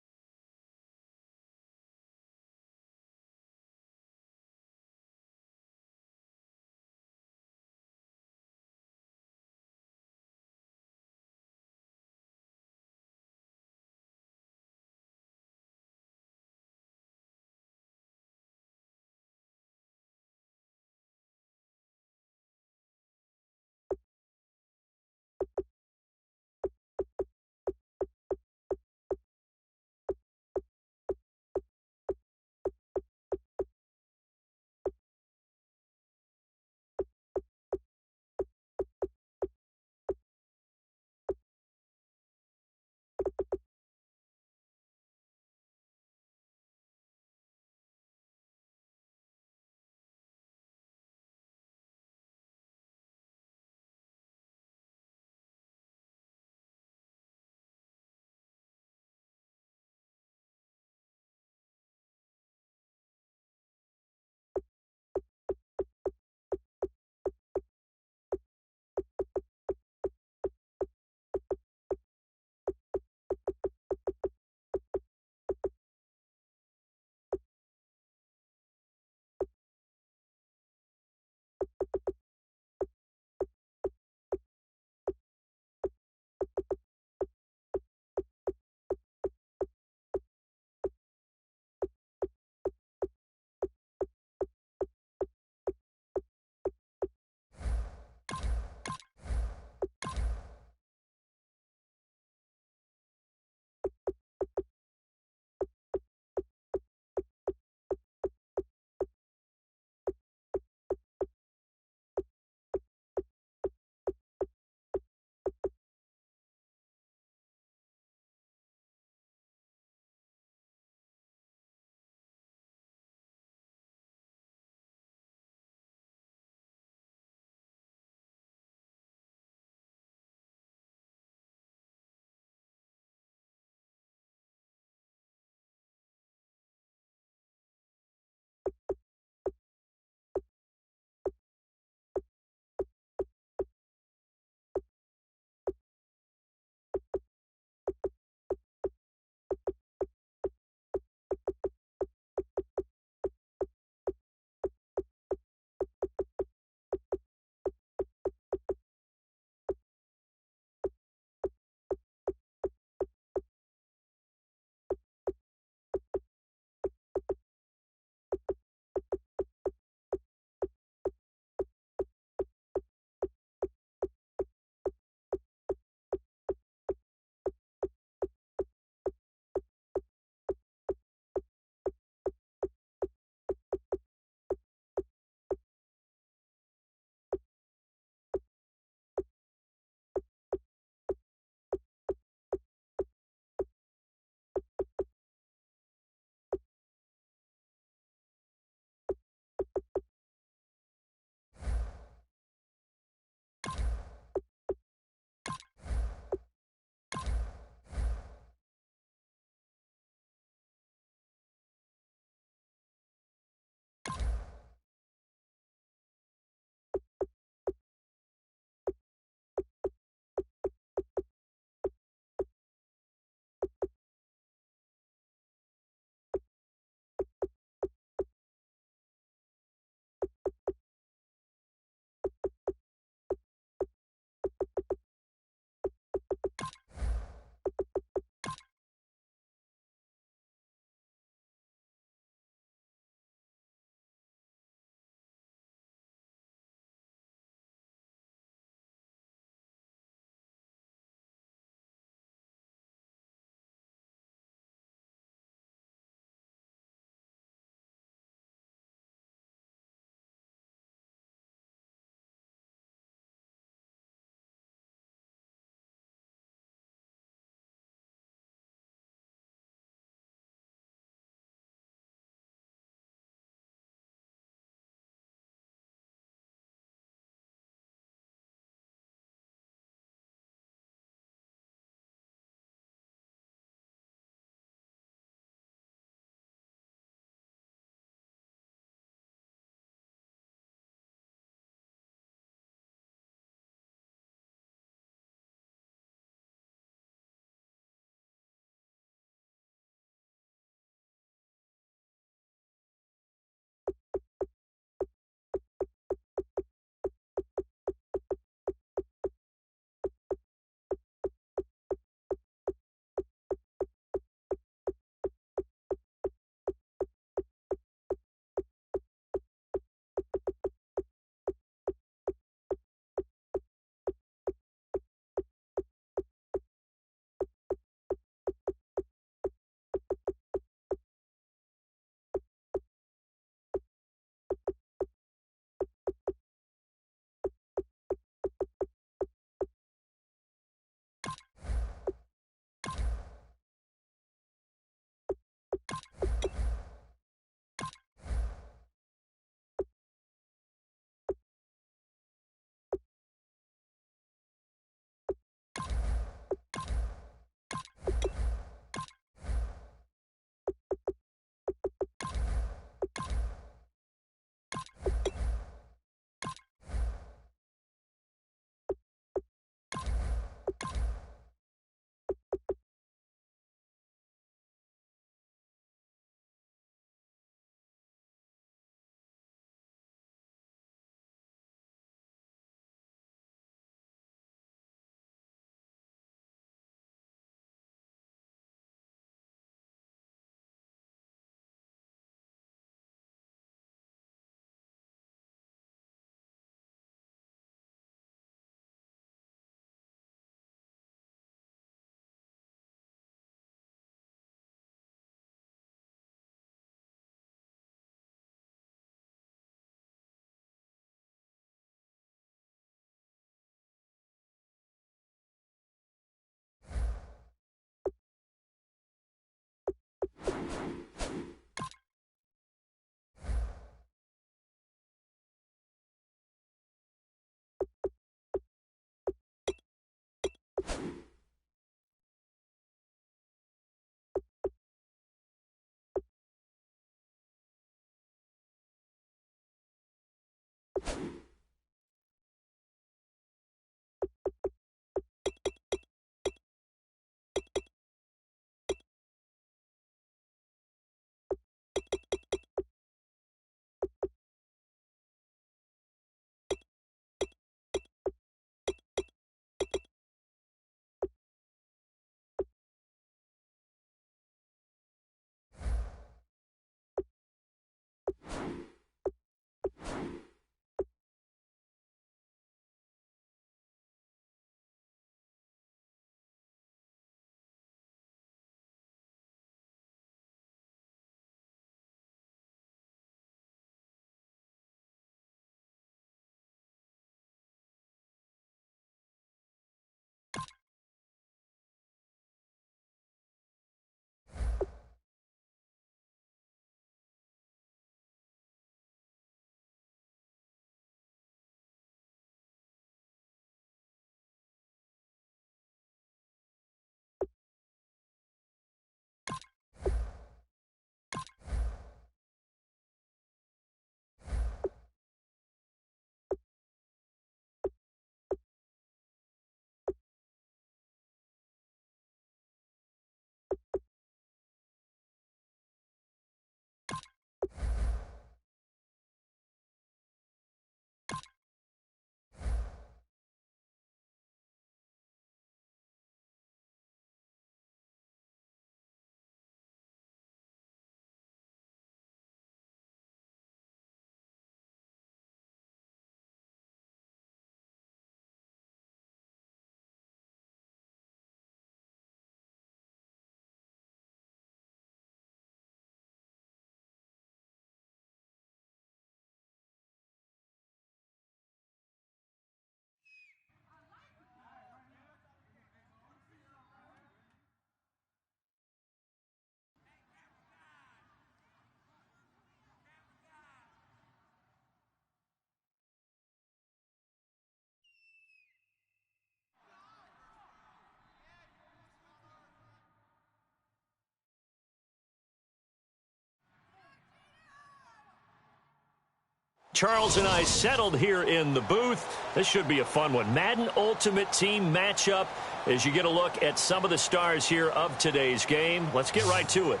Charles and I settled here in the booth. This should be a fun one. Madden Ultimate Team matchup as you get a look at some of the stars here of today's game. Let's get right to it.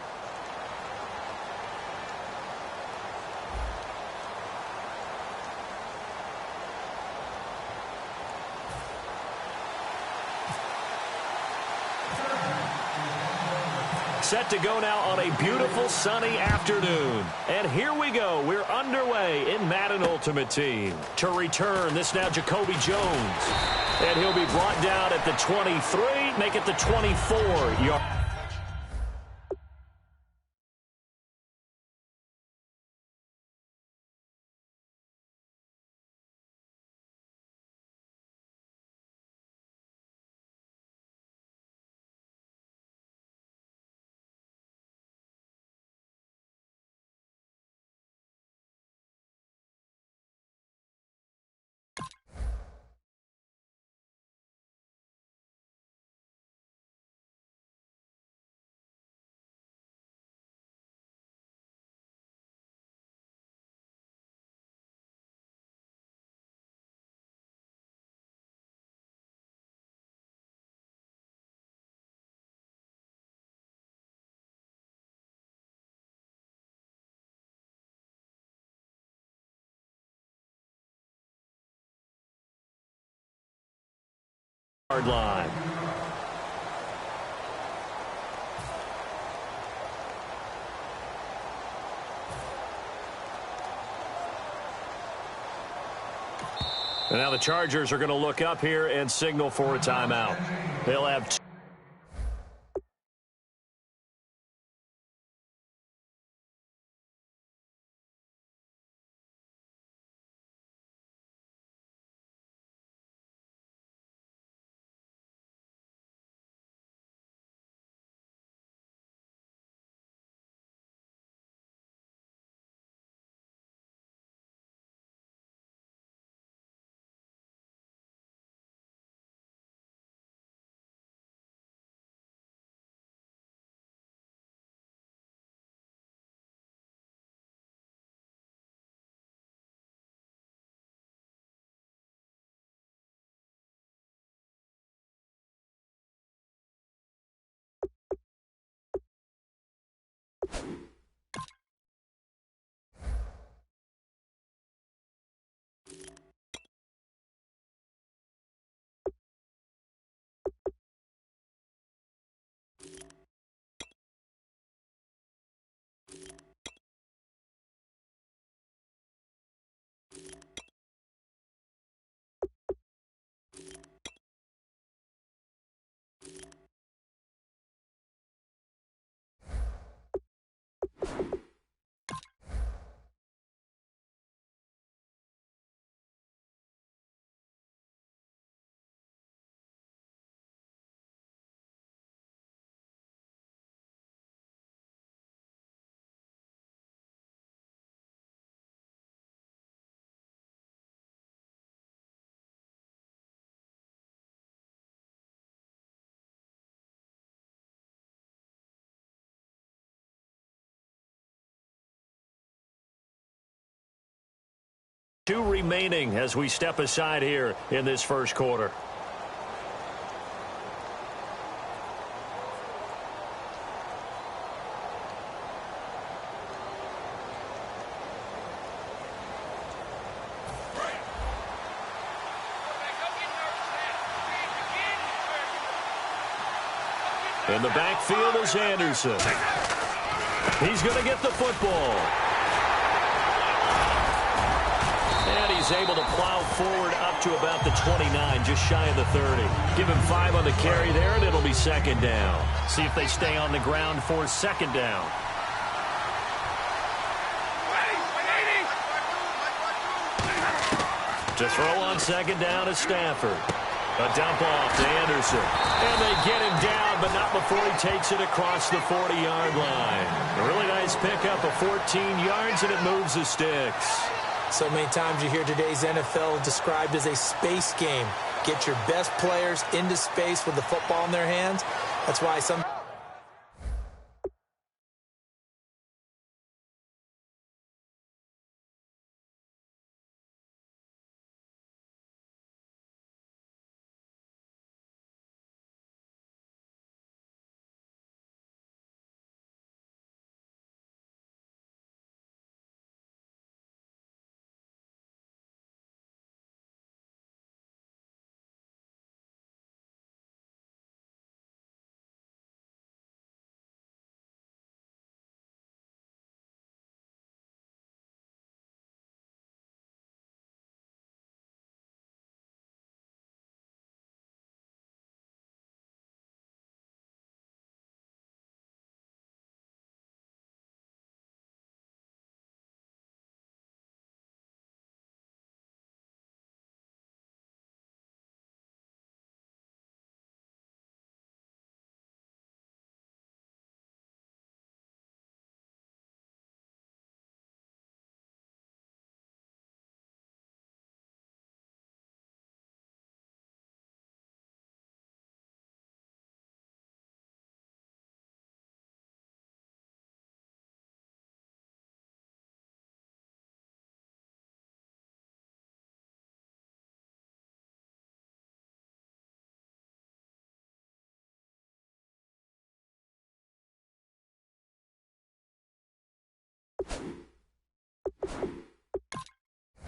Set to go now on a beautiful sunny afternoon. And here we go. We're underway in Madden Ultimate Team. To return, this now Jacoby Jones. And he'll be brought down at the 23, make it the 24-yard. Line. And now the Chargers are going to look up here and signal for a timeout. They'll have two. Two remaining as we step aside here in this first quarter. In the backfield is Anderson. He's going to get the football. And he's able to plow forward up to about the 29, just shy of the 30. Give him 5 on the carry there, and it'll be second down. See if they stay on the ground for second down. To throw on second down is Stafford. A dump off to Anderson. And they get him down, but not before he takes it across the 40-yard line. A really nice pickup of 14 yards, and it moves the sticks. So many times you hear today's NFL described as a space game. Get your best players into space with the football in their hands. That's why some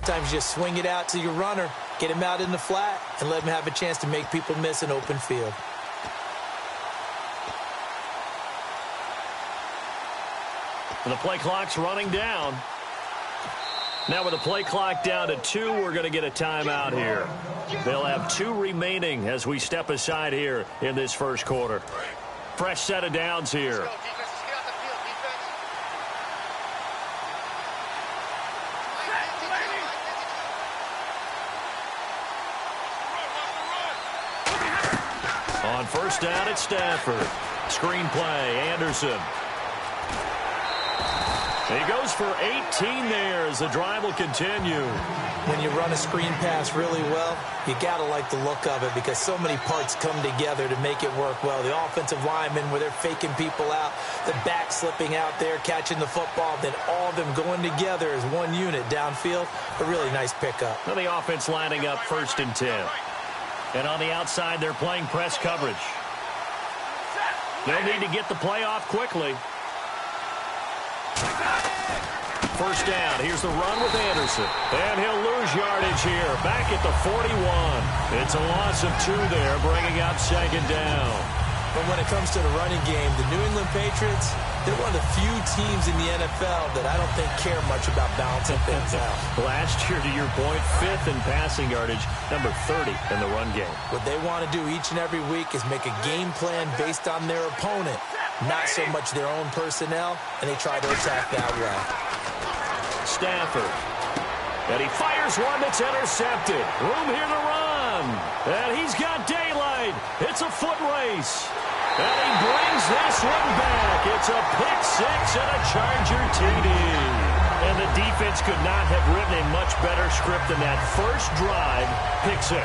Sometimes you just swing it out to your runner, get him out in the flat, and let him have a chance to make people miss an open field. The play clock's running down. Now with the play clock down to 2, we're going to get a timeout here. They'll have 2 remaining as we step aside here in this first quarter. Fresh set of downs here. On first down, it's Stafford. Screen play, Anderson. He goes for 18 there as the drive will continue. When you run a screen pass really well, you got to like the look of it because so many parts come together to make it work well. The offensive linemen where they're faking people out, the back slipping out there, catching the football, then all of them going together as one unit downfield. A really nice pickup. Well, the offense lining up 1st and 10. And on the outside, they're playing press coverage. They'll need to get the play off quickly. First down. Here's the run with Anderson. And he'll lose yardage here. Back at the 41. It's a loss of 2 there, bringing up 2nd down. But when it comes to the running game, the New England Patriots, they're one of the few teams in the NFL that I don't think care much about balancing things out. Last year, to your point, 5th in passing yardage, number 30 in the run game. What they want to do each and every week is make a game plan based on their opponent, not so much their own personnel, and they try to attack that way. Stafford. And he fires one that's intercepted. Room here to run. And he's got daylight. It's a foot race. And he brings this one back. It's a pick 6 and a Charger TD. And the defense could not have written a much better script than that first drive, pick 6.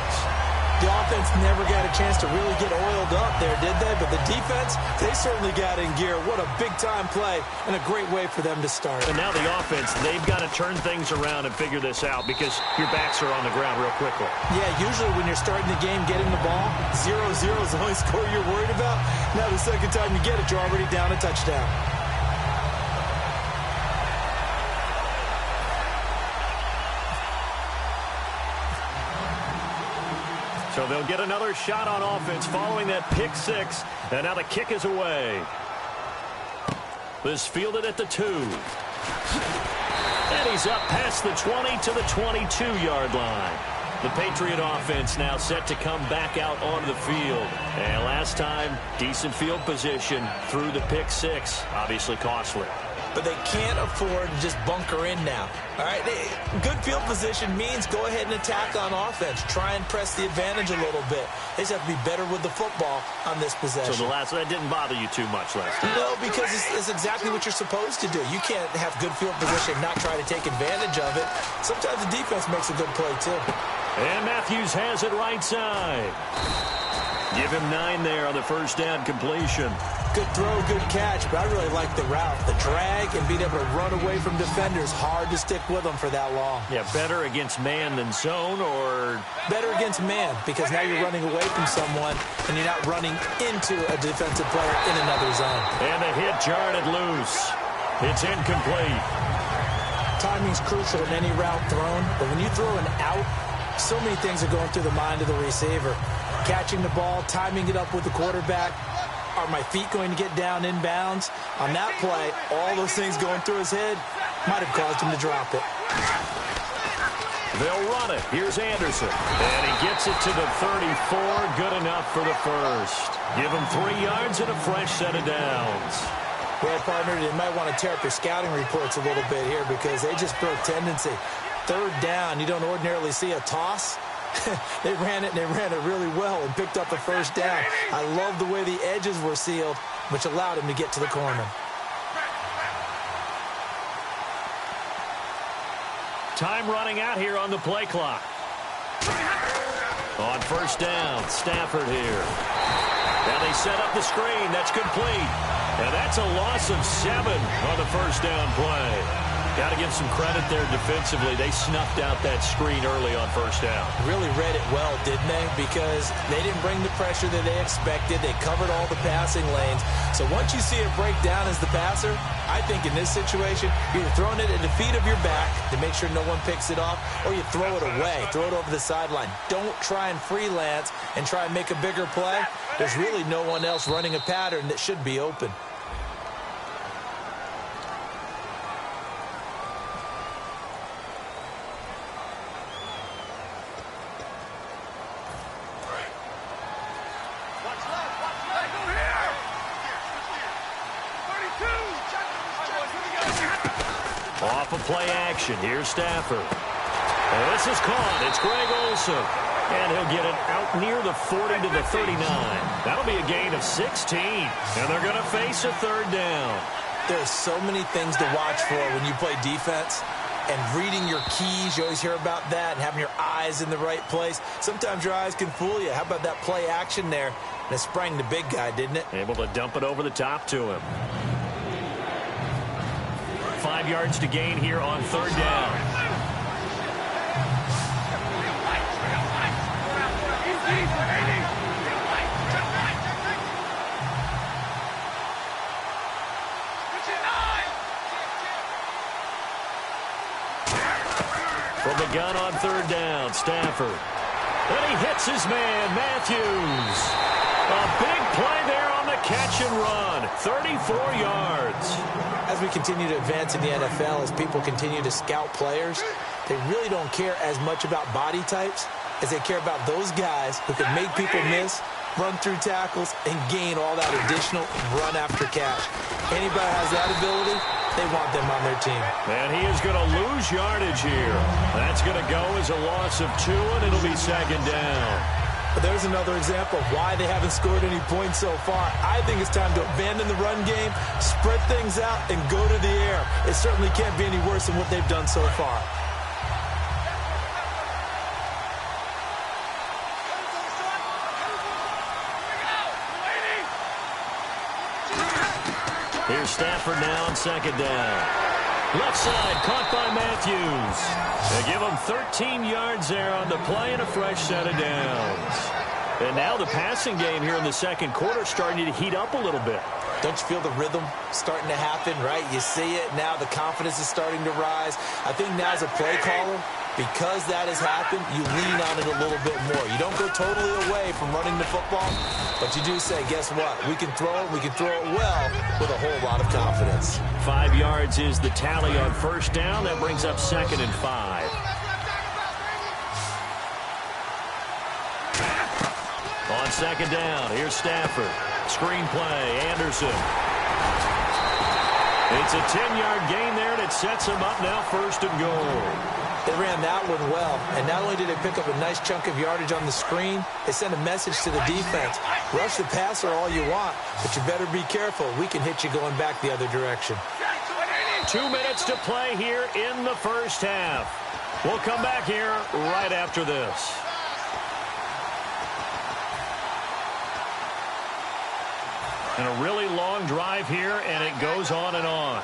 The offense never got a chance to really get oiled up there, did they? But the defense, they certainly got in gear. What a big-time play and a great way for them to start. And now the offense, they've got to turn things around and figure this out because your backs are on the ground real quickly. Yeah, usually when you're starting the game, getting the ball, 0-0 is the only score you're worried about. Now the second time you get it, you're already down a touchdown. So they'll get another shot on offense following that pick 6. And now the kick is away. This fielded at the 2. And he's up past the 20 to the 22-yard line. The Patriot offense now set to come back out onto the field. And last time, decent field position through the pick 6. Obviously costly. But they can't afford to just bunker in now. All right, good field position means go ahead and attack on offense. Try and press the advantage a little bit. They just have to be better with the football on this possession. So that didn't bother you too much last time? No, because it's exactly what you're supposed to do. You can't have good field position and not try to take advantage of it. Sometimes the defense makes a good play, too. And Matthews has it right side. Give him 9 there on the first down completion. Good throw, good catch, but I really like the route. The drag and being able to run away from defenders. Hard to stick with them for that long. Yeah, better against man than zone, or? Better against man, because now you're running away from someone and you're not running into a defensive player in another zone. And the hit jarred it loose. It's incomplete. Timing's crucial in any route thrown, but when you throw an out, so many things are going through the mind of the receiver. Catching the ball, timing it up with the quarterback. Are my feet going to get down inbounds? On that play, all those things going through his head might have caused him to drop it. They'll run it. Here's Anderson. And he gets it to the 34. Good enough for the first. Give him 3 yards and a fresh set of downs. Well, partner, they might want to tear up your scouting reports a little bit here because they just broke tendency. 3rd down, you don't ordinarily see a toss. They ran it, and they ran it really well and picked up the first down. I love the way the edges were sealed, which allowed him to get to the corner. Time running out here on the play clock. On first down, Stafford here. Now they set up the screen. That's complete. And that's a loss of 7 on the first down play. Got to give some credit there defensively. They snuffed out that screen early on first down. Really read it well, didn't they? Because they didn't bring the pressure that they expected. They covered all the passing lanes. So once you see it break down as the passer, I think in this situation, you're either throwing it at the feet of your back to make sure no one picks it off, or you throw it away, throw it over the sideline. Don't try and freelance and try and make a bigger play. There's really no one else running a pattern that should be open. Off of play action. Here's Stafford. And this is caught. It's Greg Olsen. And he'll get it out near the 40 to the 39. That'll be a gain of 16. And they're going to face a third down. There's so many things to watch for when you play defense. And reading your keys, you always hear about that, and having your eyes in the right place. Sometimes your eyes can fool you. How about that play action there? And it sprang the big guy, didn't it? Able to dump it over the top to him. 5 yards to gain here on third down. From the gun on third down, Stafford. And he hits his man, Matthews. A big play there on the catch and run. 34 yards. As we continue to advance in the NFL, as people continue to scout players, they really don't care as much about body types as they care about those guys who can make people miss, run through tackles, and gain all that additional run after catch. Anybody has that ability, they want them on their team. And he is going to lose yardage here. That's going to go as a loss of 2, and it'll be second down. But there's another example of why they haven't scored any points so far. I think it's time to abandon the run game, spread things out, and go to the air. It certainly can't be any worse than what they've done so far. Here's Stafford now on second down. Left side, caught by Matthews. They give him 13 yards there on the play and a fresh set of downs. And now the passing game here in the second quarter starting to heat up a little bit. Don't you feel the rhythm starting to happen, right? You see it now. The confidence is starting to rise. I think now as a play caller, because that has happened, you lean on it a little bit more. You don't go totally away from running the football, but you do say, guess what? We can throw it. We can throw it well with a whole lot of confidence. 5 yards is the tally on first down. That brings up second and 5. On second down, here's Stafford. Screen play, Anderson. It's a 10-yard gain there, and it sets him up now first and goal. They ran that one well, and not only did they pick up a nice chunk of yardage on the screen, they sent a message to the defense. Rush the passer all you want, but you better be careful. We can hit you going back the other direction. 2 minutes to play here in the first half. We'll come back here right after this. And a really long drive here, and it goes on and on.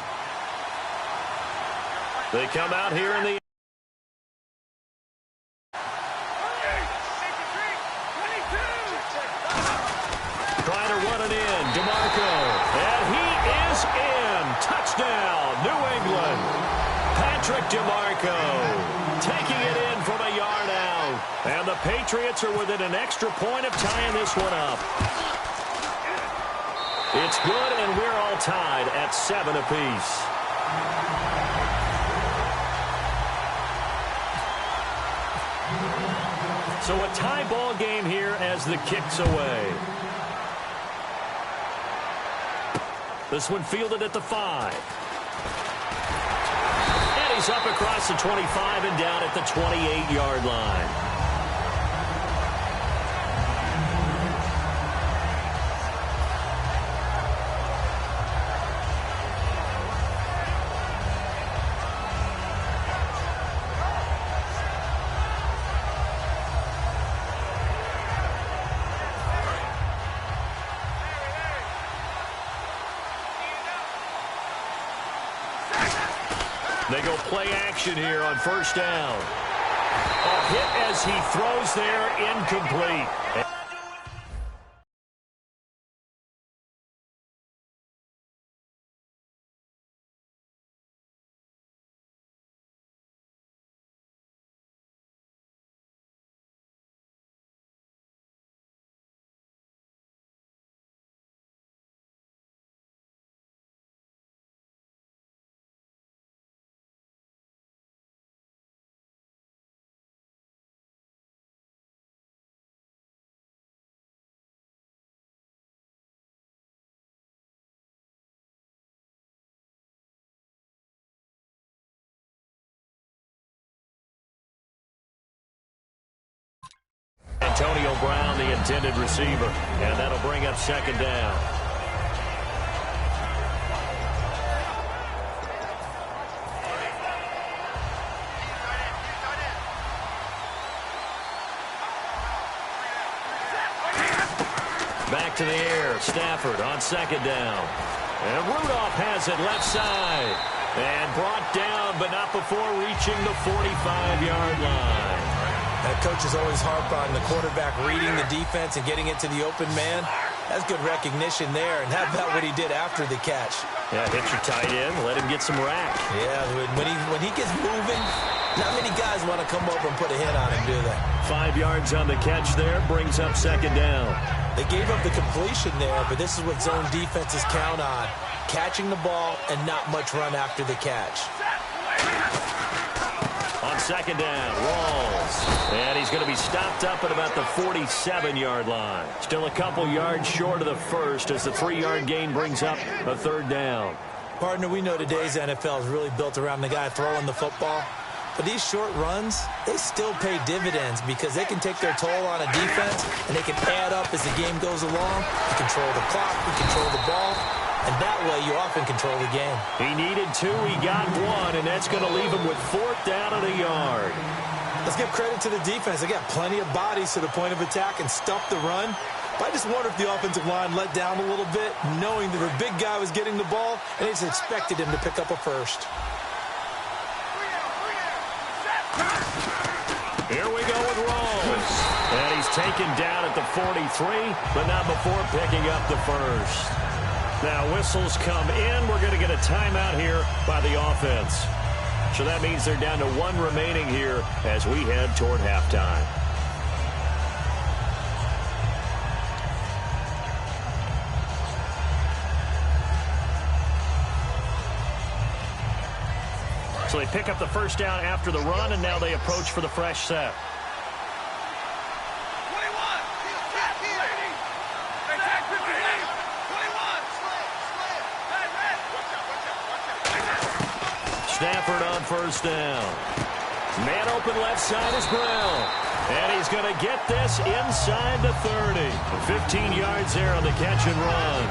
They come out here in the trying to run it in. DeMarco. And he is in. Touchdown, New England. Patrick DeMarco taking it in from a yard out. And the Patriots are within an extra point of tying this one up. It's good, and we're all tied at 7 apiece. So a tie ball game here as the kick's away. This one fielded at the 5. And he's up across the 25 and down at the 28-yard line. They go play action here on first down. A hit as he throws there, incomplete. Antonio Brown, the intended receiver, and that'll bring up second down. Back to the air, Stafford on second down. And Rudolph has it left side. And brought down, but not before reaching the 45-yard line. That coach is always harp on the quarterback reading the defense and getting it to the open man. That's good recognition there. And how about what he did after the catch? Yeah, hit your tight end, let him get some rack. Yeah, when he gets moving, not many guys want to come over and put a hit on him, do they? 5 yards on the catch there, brings up second down. They gave up the completion there, but this is what zone defenses count on. Catching the ball and not much run after the catch. On second down, Rawls. And he's going to be stopped up at about the 47-yard line. Still a couple yards short of the first as the 3-yard gain brings up a third down. Partner, we know today's NFL is really built around the guy throwing the football. But these short runs, they still pay dividends because they can take their toll on a defense and they can add up as the game goes along. You control the clock, you control the ball, and that way you often control the game. He needed 2, he got 1, and that's going to leave him with 4th down at a yard. Let's give credit to the defense. They got plenty of bodies to the point of attack and stuffed the run. But I just wonder if the offensive line let down a little bit, knowing that the big guy was getting the ball, and they just expected him to pick up a first. Here we go with Rawls. And he's taken down at the 43, but not before picking up the first. Now whistles come in. We're going to get a timeout here by the offense. So that means they're down to 1 remaining here as we head toward halftime. So they pick up the first down after the run, and now they approach for the fresh set. Stafford on first down. Man open left side is Brown. And he's going to get this inside the 30. 15 yards there on the catch and run.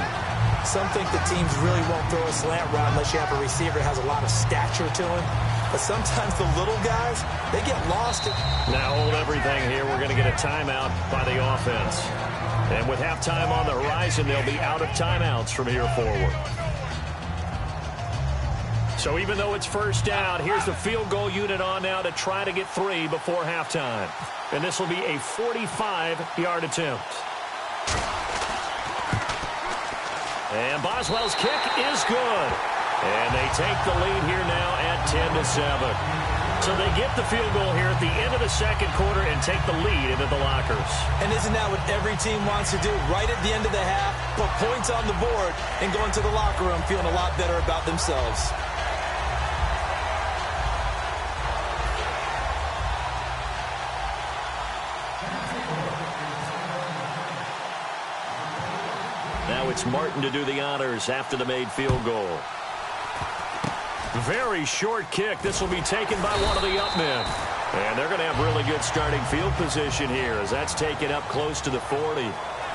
Some think the teams really won't throw a slant route unless you have a receiver that has a lot of stature to him. But sometimes the little guys, they get lost. Now hold everything here. We're going to get a timeout by the offense. And with halftime on the horizon, they'll be out of timeouts from here forward. So even though it's first down, here's the field goal unit on now to try to get 3 before halftime. And this will be a 45-yard attempt. And Boswell's kick is good. And they take the lead here now at 10-7. So they get the field goal here at the end of the second quarter and take the lead into the lockers. And isn't that what every team wants to do? Right at the end of the half, put points on the board and go into the locker room feeling a lot better about themselves. Now it's Martin to do the honors after the made field goal. Very short kick. This will be taken by one of the up men. And they're going to have really good starting field position here as that's taken up close to the 40.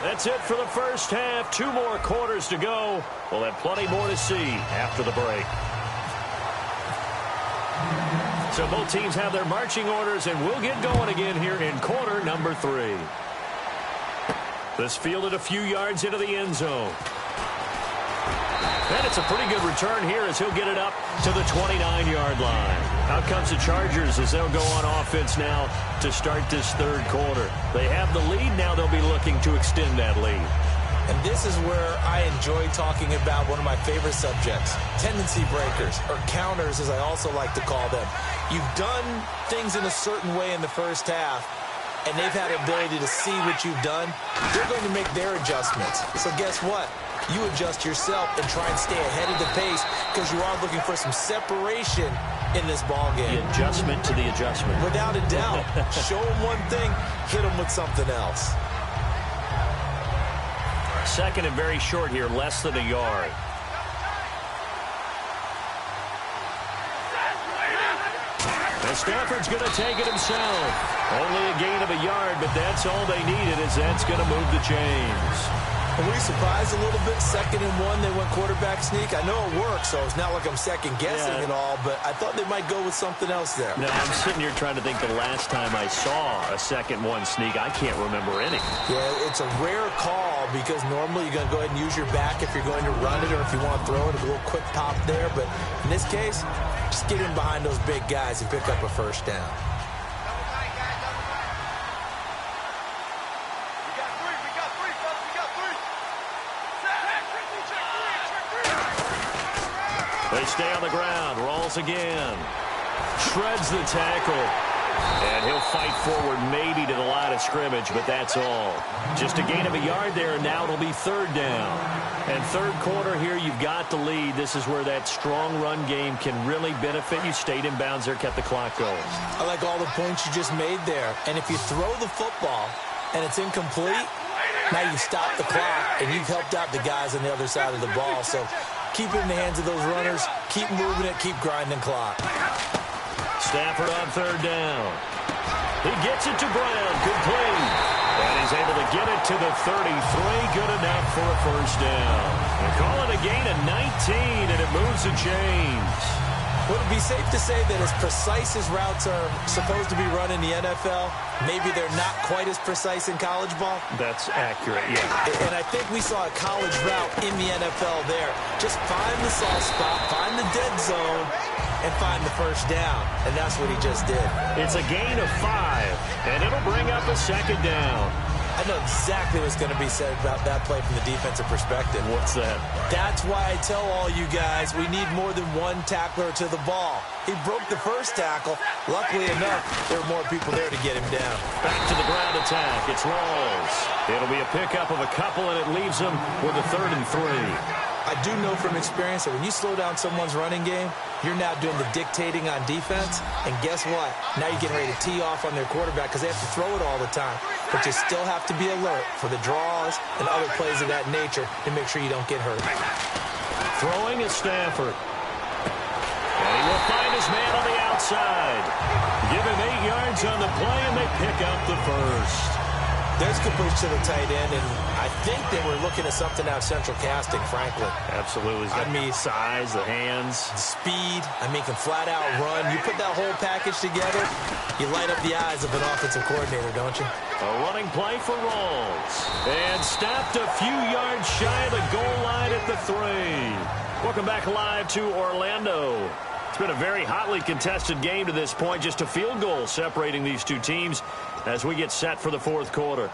That's it for the first half. 2 more quarters to go. We'll have plenty more to see after the break. So both teams have their marching orders, and we'll get going again here in quarter number 3. This fielded a few yards into the end zone. And it's a pretty good return here as he'll get it up to the 29-yard line. Out comes the Chargers as they'll go on offense now to start this third quarter. They have the lead. Now they'll be looking to extend that lead. And this is where I enjoy talking about one of my favorite subjects, tendency breakers, or counters as I also like to call them. You've done things in a certain way in the first half, and they've had the ability to see what you've done. They're going to make their adjustments. So guess what? You adjust yourself and try and stay ahead of the pace because you are looking for some separation in this ball game. The adjustment to the adjustment. Without a doubt. Show them one thing, hit them with something else. Second and very short here, less than a yard. And Stafford's going to take it himself. Only a gain of a yard, but that's all they needed as that's going to move the chains. Are we surprised a little bit? 2nd and 1, they went quarterback sneak. I know it works, so it's not like I'm second-guessing it all, but I thought they might go with something else there. No, I'm sitting here trying to think the last time I saw a 2nd-1 sneak. I can't remember any. Yeah, it's a rare call because normally you're going to go ahead and use your back if you're going to run it or if you want to throw it, a little quick pop there. But in this case, just get in behind those big guys and pick up a first down. They stay on the ground. Rolls again. Shreds the tackle. And he'll fight forward maybe to the line of scrimmage, but that's all. Just a gain of a yard there, and now it'll be 3rd down. And third quarter here, you've got the lead. This is where that strong run game can really benefit you. Stayed in bounds there, kept the clock going. I like all the points you just made there. And if you throw the football and it's incomplete, now you stop the clock, and you've helped out the guys on the other side of the ball. So keep it in the hands of those runners. Keep moving it. Keep grinding clock. Stafford on 3rd down. He gets it to Brown. Good play. And he's able to get it to the 33. Good enough for a first down. They call it a gain of 19, and it moves the chains. Would it be safe to say that as precise as routes are supposed to be run in the NFL, maybe they're not quite as precise in college ball? That's accurate, yeah. And I think we saw a college route in the NFL there. Just find the soft spot, find the dead zone, and find the first down. And that's what he just did. It's a gain of 5, and it'll bring up a 2nd down. I know exactly what's going to be said about that play from the defensive perspective. What's that? That's why I tell all you guys we need more than one tackler to the ball. He broke the first tackle. Luckily enough, there were more people there to get him down. Back to the ground attack. It's Rawls. It'll be a pickup of a couple, and it leaves him with a 3rd and 3. I do know from experience that when you slow down someone's running game, you're now doing the dictating on defense. And guess what? Now you're getting ready to tee off on their quarterback because they have to throw it all the time. But you still have to be alert for the draws and other plays of that nature to make sure you don't get hurt. Throwing is Stafford. And he will find his man on the outside. Give him 8 yards on the play, and they pick up the first. There's good push to the tight end, and I think they were looking at something out central casting, frankly. Absolutely. I mean, size, the hands. The speed. I mean, can flat out run. You put that whole package together, you light up the eyes of an offensive coordinator, don't you? A running play for Rawls. And stopped a few yards shy of the goal line at the 3. Welcome back live to Orlando. It's been a very hotly contested game to this point. Just a field goal separating these two teams as we get set for the fourth quarter.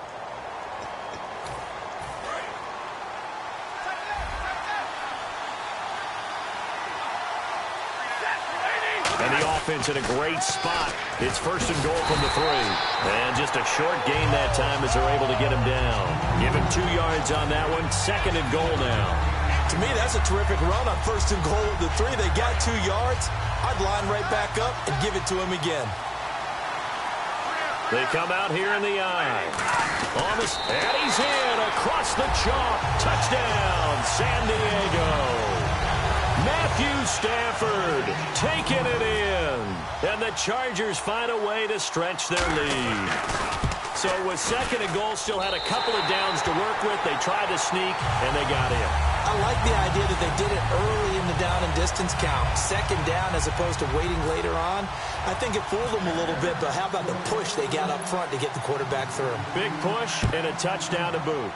And the offense in a great spot. It's 1st and goal from the 3. And just a short gain that time as they're able to get him down. Give him 2 yards on that one. 2nd and goal now. To me, that's a terrific run on 1st and goal at the 3. They got 2 yards. I'd line right back up and give it to him again. They come out here in the eye. And he's in across the chalk. Touchdown, San Diego. Matthew Stafford taking it in. And the Chargers find a way to stretch their lead. So with 2nd and goal, still had a couple of downs to work with. They tried to sneak, and they got in. I like the idea that they did it early in the down and distance count. 2nd down as opposed to waiting later on. I think it fooled them a little bit, but how about the push they got up front to get the quarterback through? Big push and a touchdown to boot.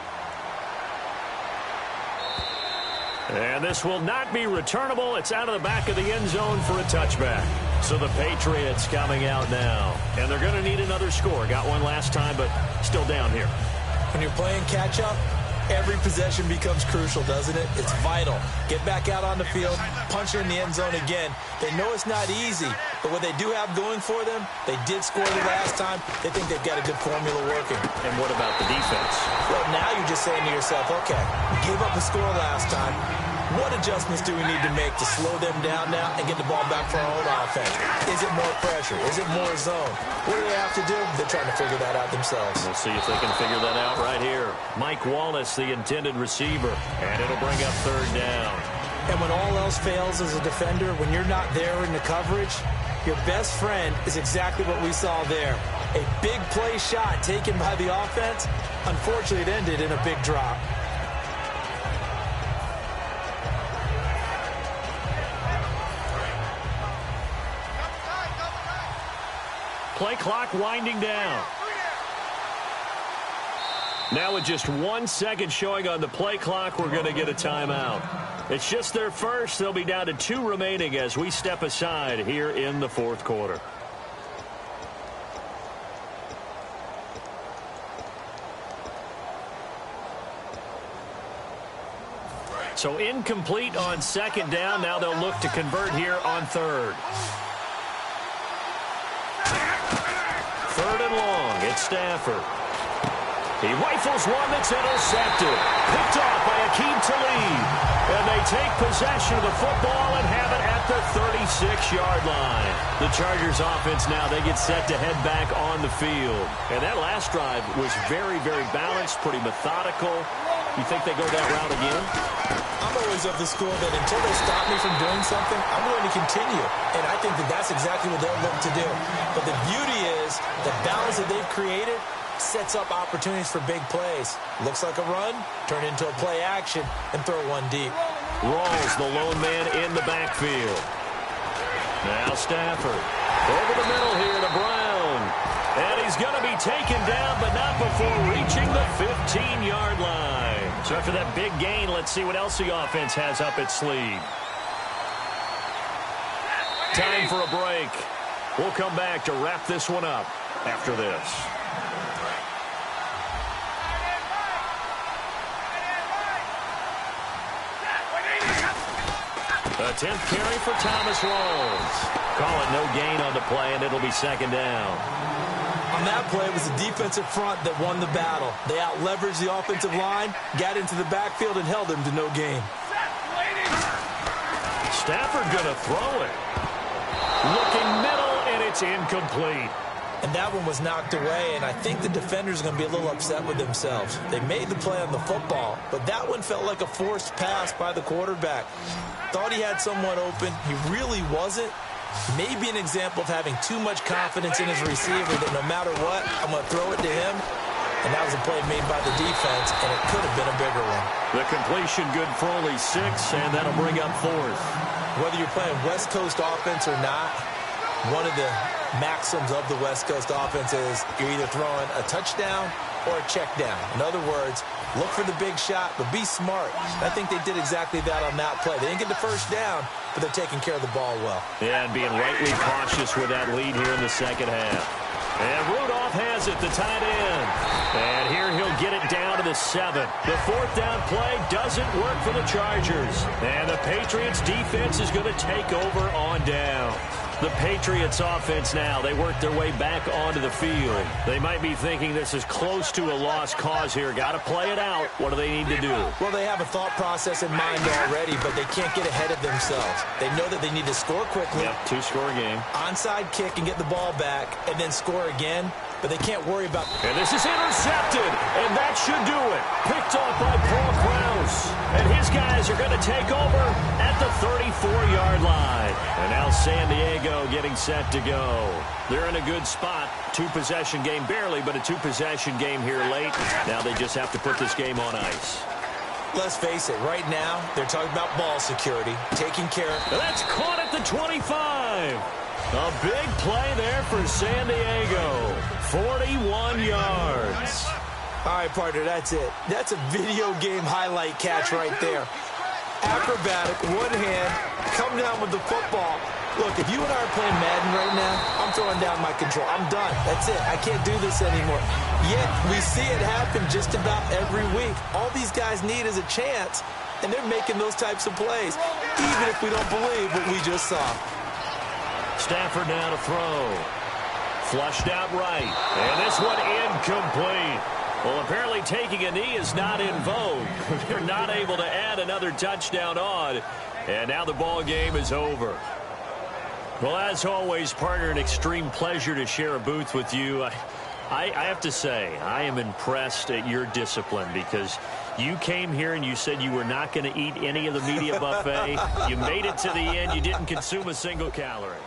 And this will not be returnable. It's out of the back of the end zone for a touchback. So the Patriots coming out now. And they're going to need another score. Got one last time, but still down here. When you're playing catch-up, every possession becomes crucial, doesn't it? It's vital. Get back out on the field, punch it in the end zone again. They know it's not easy, but what they do have going for them, they did score the last time. They think they've got a good formula working. And what about the defense? Well, now you're just saying to yourself, okay, gave up a score last time. What adjustments do we need to make to slow them down now and get the ball back for our own offense? Is it more pressure? Is it more zone? What do they have to do? They're trying to figure that out themselves. We'll see if they can figure that out right here. Mike Wallace, the intended receiver, and it'll bring up third down. And when all else fails as a defender, when you're not there in the coverage, your best friend is exactly what we saw there. A big play shot taken by the offense. Unfortunately, it ended in a big drop. Play clock winding down. Now with just 1 second showing on the play clock, we're going to get a timeout. It's just their first. They'll be down to 2 remaining as we step aside here in the fourth quarter. So incomplete on second down. Now they'll look to convert here on third. Third and long. It's Stafford. He rifles one that's intercepted. Picked off by Akeem Talib. And they take possession of the football and have it at the 36-yard line. The Chargers offense now, they get set to head back on the field. And that last drive was very, very balanced, pretty methodical. You think they go that route again? I'm always of the school that until they stop me from doing something, I'm going to continue. And I think that that's exactly what they'll look to do. But the beauty is the balance that they've created sets up opportunities for big plays. Looks like a run, turn into a play action, and throw one deep. Rawls, the lone man in the backfield. Now Stafford. Over the middle here to Brown. And he's going to be taken down, but not before reaching the 15-yard line. So after that big gain, let's see what else the offense has up its sleeve. Time for a break. We'll come back to wrap this one up after this. A 10th carry for Thomas Rawls. Call it no gain on the play, and it'll be second down. On that play, it was the defensive front that won the battle. They out-leveraged the offensive line, got into the backfield, and held them to no gain. Stafford going to throw it. Looking middle, and it's incomplete. And that one was knocked away, and I think the defenders are going to be a little upset with themselves. They made the play on the football, but that one felt like a forced pass by the quarterback. Thought he had someone open. He really wasn't. Maybe an example of having too much confidence in his receiver that no matter what, I'm going to throw it to him. And that was a play made by the defense, and it could have been a bigger one. The completion good for only 6, and that'll bring up fourth. Whether you're playing West Coast offense or not, one of the maxims of the West Coast offense is you're either throwing a touchdown or a check down. In other words, look for the big shot, but be smart. I think they did exactly that on that play. They didn't get the first down, but they're taking care of the ball well. Yeah, and being rightly cautious with that lead here in the second half. And Rudolph has it, the tight end. And here he'll get it down to the 7. The fourth down play doesn't work for the Chargers. And the Patriots defense is going to take over on down. The Patriots offense now, they work their way back onto the field. They might be thinking this is close to a lost cause here. Got to play it out. What do they need to do? Well, they have a thought process in mind already, but they can't get ahead of themselves. They know that they need to score quickly. Yep, 2-score game. Onside kick and get the ball back, and then score again. But they can't worry about... And this is intercepted, and that should do it. Picked off by Paul Krause. And his guys are going to take over at the 34-yard line. And now San Diego getting set to go. They're in a good spot. 2-possession game barely, but a 2-possession game here late. Now they just have to put this game on ice. Let's face it, right now, they're talking about ball security, taking care of... That's caught at the 25. A big play there for San Diego. 41 yards. All right, partner, that's it. That's a video game highlight catch right there. acrobatic, one hand, come down with the football. Look, if you and I are playing Madden right now, I'm throwing down my control. I'm done. That's it. I can't do this anymore. Yet, we see it happen just about every week. All these guys need is a chance, and they're making those types of plays, even if we don't believe what we just saw. Stafford now to throw. Flushed out right. And this one incomplete. Well, apparently taking a knee is not in vogue. They're not able to add another touchdown on. And now the ball game is over. Well, as always, partner, an extreme pleasure to share a booth with you. I have to say, I am impressed at your discipline because you came here and you said you were not going to eat any of the media buffet. You made it to the end. You didn't consume a single calorie.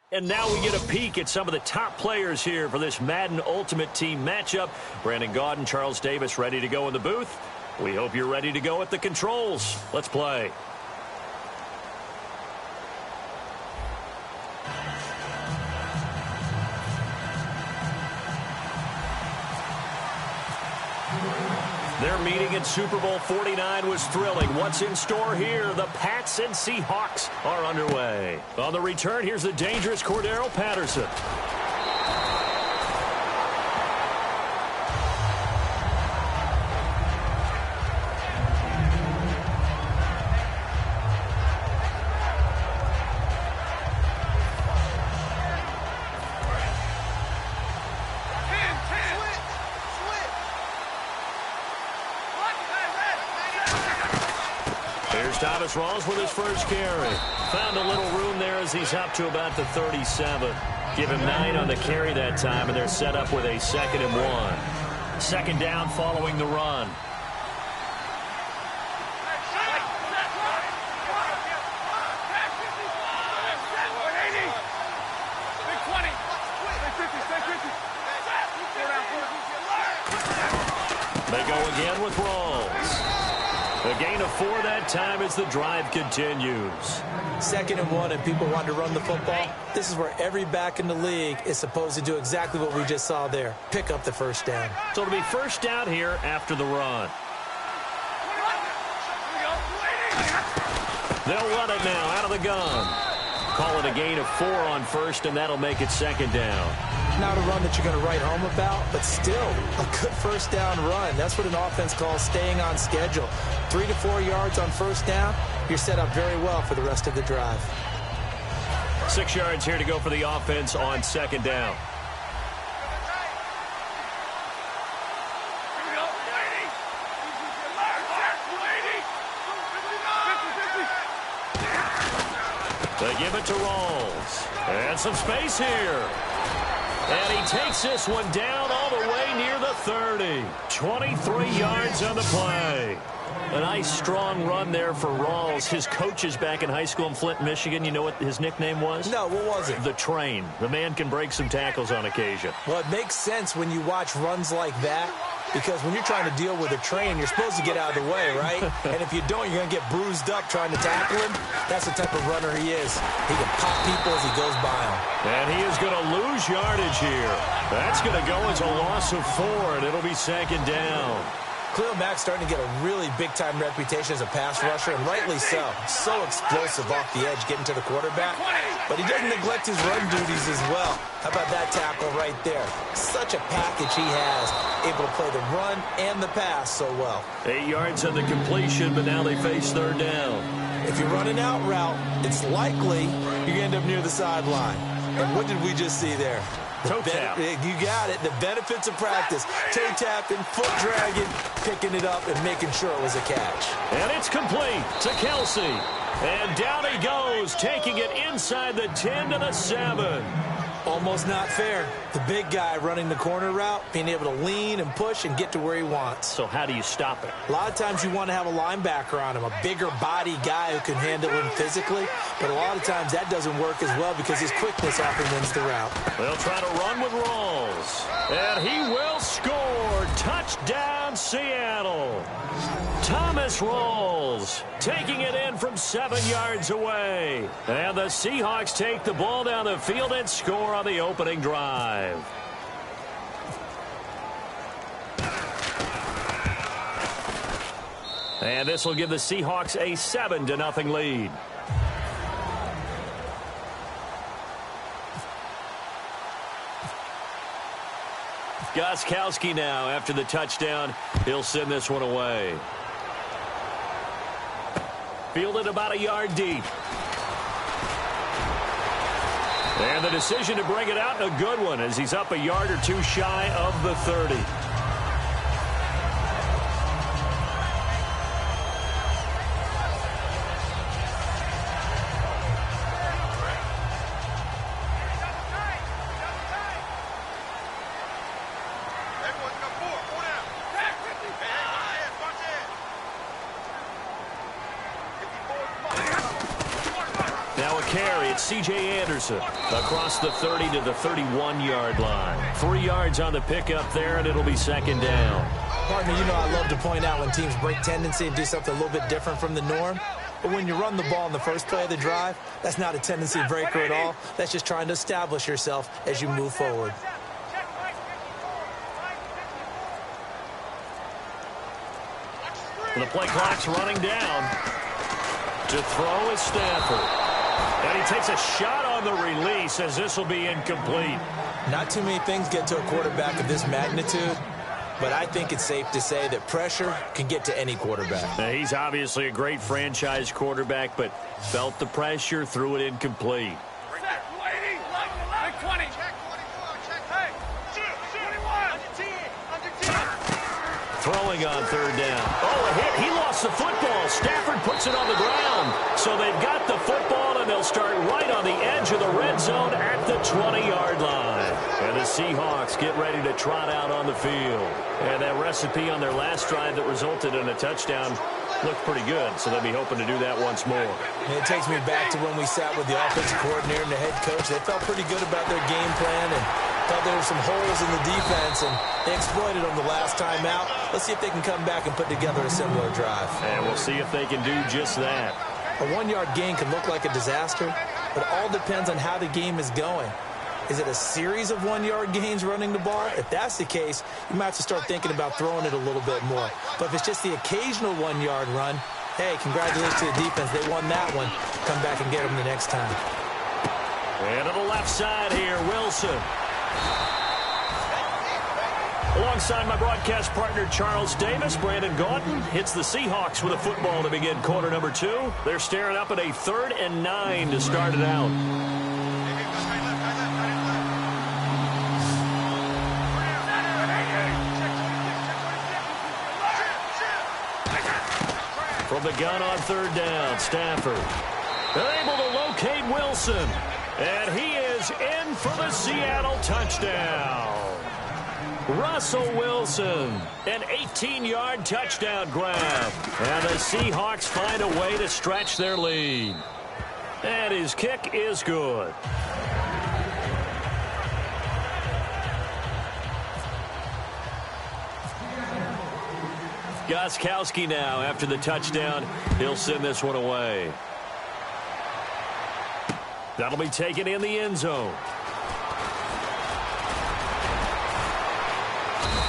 And now we get a peek at some of the top players here for this Madden Ultimate Team matchup. Brandon Gaudin, Charles Davis ready to go in the booth. We hope you're ready to go at the controls. Let's play. Their meeting at Super Bowl 49 was thrilling. What's in store here? The Pats and Seahawks are underway. On the return, here's the dangerous Cordero Patterson. Thomas Rawls with his first carry. Found a little room there as he's up to about the 37. Give him 9 on the carry that time, and they're set up with a 2nd and 1. Second down following the run. They go again with Rawls. A gain of 4 that time as the drive continues. 2nd and 1, and people want to run the football. This is where every back in the league is supposed to do exactly what we just saw there. Pick up the first down. So it'll be first down here after the run. They'll run it now out of the gun. Call it a gain of 4 on first, and that'll make it 2nd down. Not a run that you're going to write home about, but still a good first down run. That's what an offense calls staying on schedule. 3 to 4 yards on first down, you're set up very well for the rest of the drive. 6 yards here to go for the offense on 2nd down. They give it to Rawls. And some space here. And he takes this one down all the way near the 30. 23 yards on the play. A nice, strong run there for Rawls. His coaches back in high school in Flint, Michigan, you know what his nickname was? No, what was it? The Train. The man can break some tackles on occasion. Well, it makes sense when you watch runs like that, because when you're trying to deal with a train, you're supposed to get out of the way, right? And if you don't, you're going to get bruised up trying to tackle him. That's the type of runner he is. He can pop people as he goes by them. And he is going to lose yardage here. That's going to go as a loss of 4, and it'll be 2nd down. Khalil Mack's starting to get a really big-time reputation as a pass rusher, and rightly so. So explosive off the edge getting to the quarterback. But he doesn't neglect his run duties as well. How about that tackle right there? Such a package he has, able to play the run and the pass so well. 8 yards on the completion, but now they face 3rd down. If you're running out route, it's likely you end up near the sideline. And what did we just see there? Toe tap. You got it. The benefits of practice. Toe tapping, foot dragging, picking it up, and making sure it was a catch. And it's complete to Kelsey. And down he goes, taking it inside the 10 to the 7. Almost not fair. The big guy running the corner route, being able to lean and push and get to where he wants. So how do you stop it? A lot of times you want to have a linebacker on him, a bigger body guy who can handle him physically. But a lot of times that doesn't work as well because his quickness often wins the route. They'll try to run with Rawls. And he will score. Touchdown, Seattle. Thomas Rawls taking it in from 7 yards away. And the Seahawks take the ball down the field and score on the opening drive. And this will give the Seahawks a 7-0 lead. Gostkowski now after the touchdown. He'll send this one away. Fielded about a yard deep. And the decision to bring it out, a good one, as he's up a yard or 2 shy of the 30. carry. It's C.J. Anderson across the 30 to the 31-yard line. 3 yards on the pickup there, and it'll be second down. Partner, you know I love to point out when teams break tendency and do something a little bit different from the norm. But when you run the ball in the first play of the drive, that's not a tendency breaker at all. That's just trying to establish yourself as you move forward. The play clock's running down. To throw is Stafford. And he takes a shot on the release as this will be incomplete. Not too many things get to a quarterback of this magnitude, but I think it's safe to say that pressure can get to any quarterback. Now, he's obviously a great franchise quarterback, but felt the pressure, threw it incomplete. Throwing on third down. Oh, a hit. He lost the football. Stafford puts it on the ground. So they've got the football, and they'll start right on the edge of the red zone at the 20-yard line. And the Seahawks get ready to trot out on the field. And that recipe on their last drive that resulted in a touchdown looked pretty good, so they'll be hoping to do that once more. And it takes me back to when we sat with the offensive coordinator and the head coach. They felt pretty good about their game plan and thought there were some holes in the defense, and they exploited them the last time out. Let's see if they can come back and put together a similar drive. And we'll see if they can do just that. A 1-yard gain can look like a disaster, but it all depends on how the game is going. Is it a series of 1-yard gains running the ball? If that's the case, you might have to start thinking about throwing it a little bit more. But if it's just the occasional 1-yard run, hey, congratulations to the defense. They won that one. Come back and get them the next time. And to the left side here, Wilson. Alongside my broadcast partner, Charles Davis, Brandon Gaudin hits the Seahawks with a football to begin quarter number 2. They're staring up at a 3rd and 9 to start it out. From the gun on 3rd down, Stafford. They're able to locate Wilson. And he is in for the Seattle touchdown. Russell Wilson, an 18-yard touchdown grab. And the Seahawks find a way to stretch their lead. And his kick is good. Gostkowski now after the touchdown. He'll send this one away. That'll be taken in the end zone.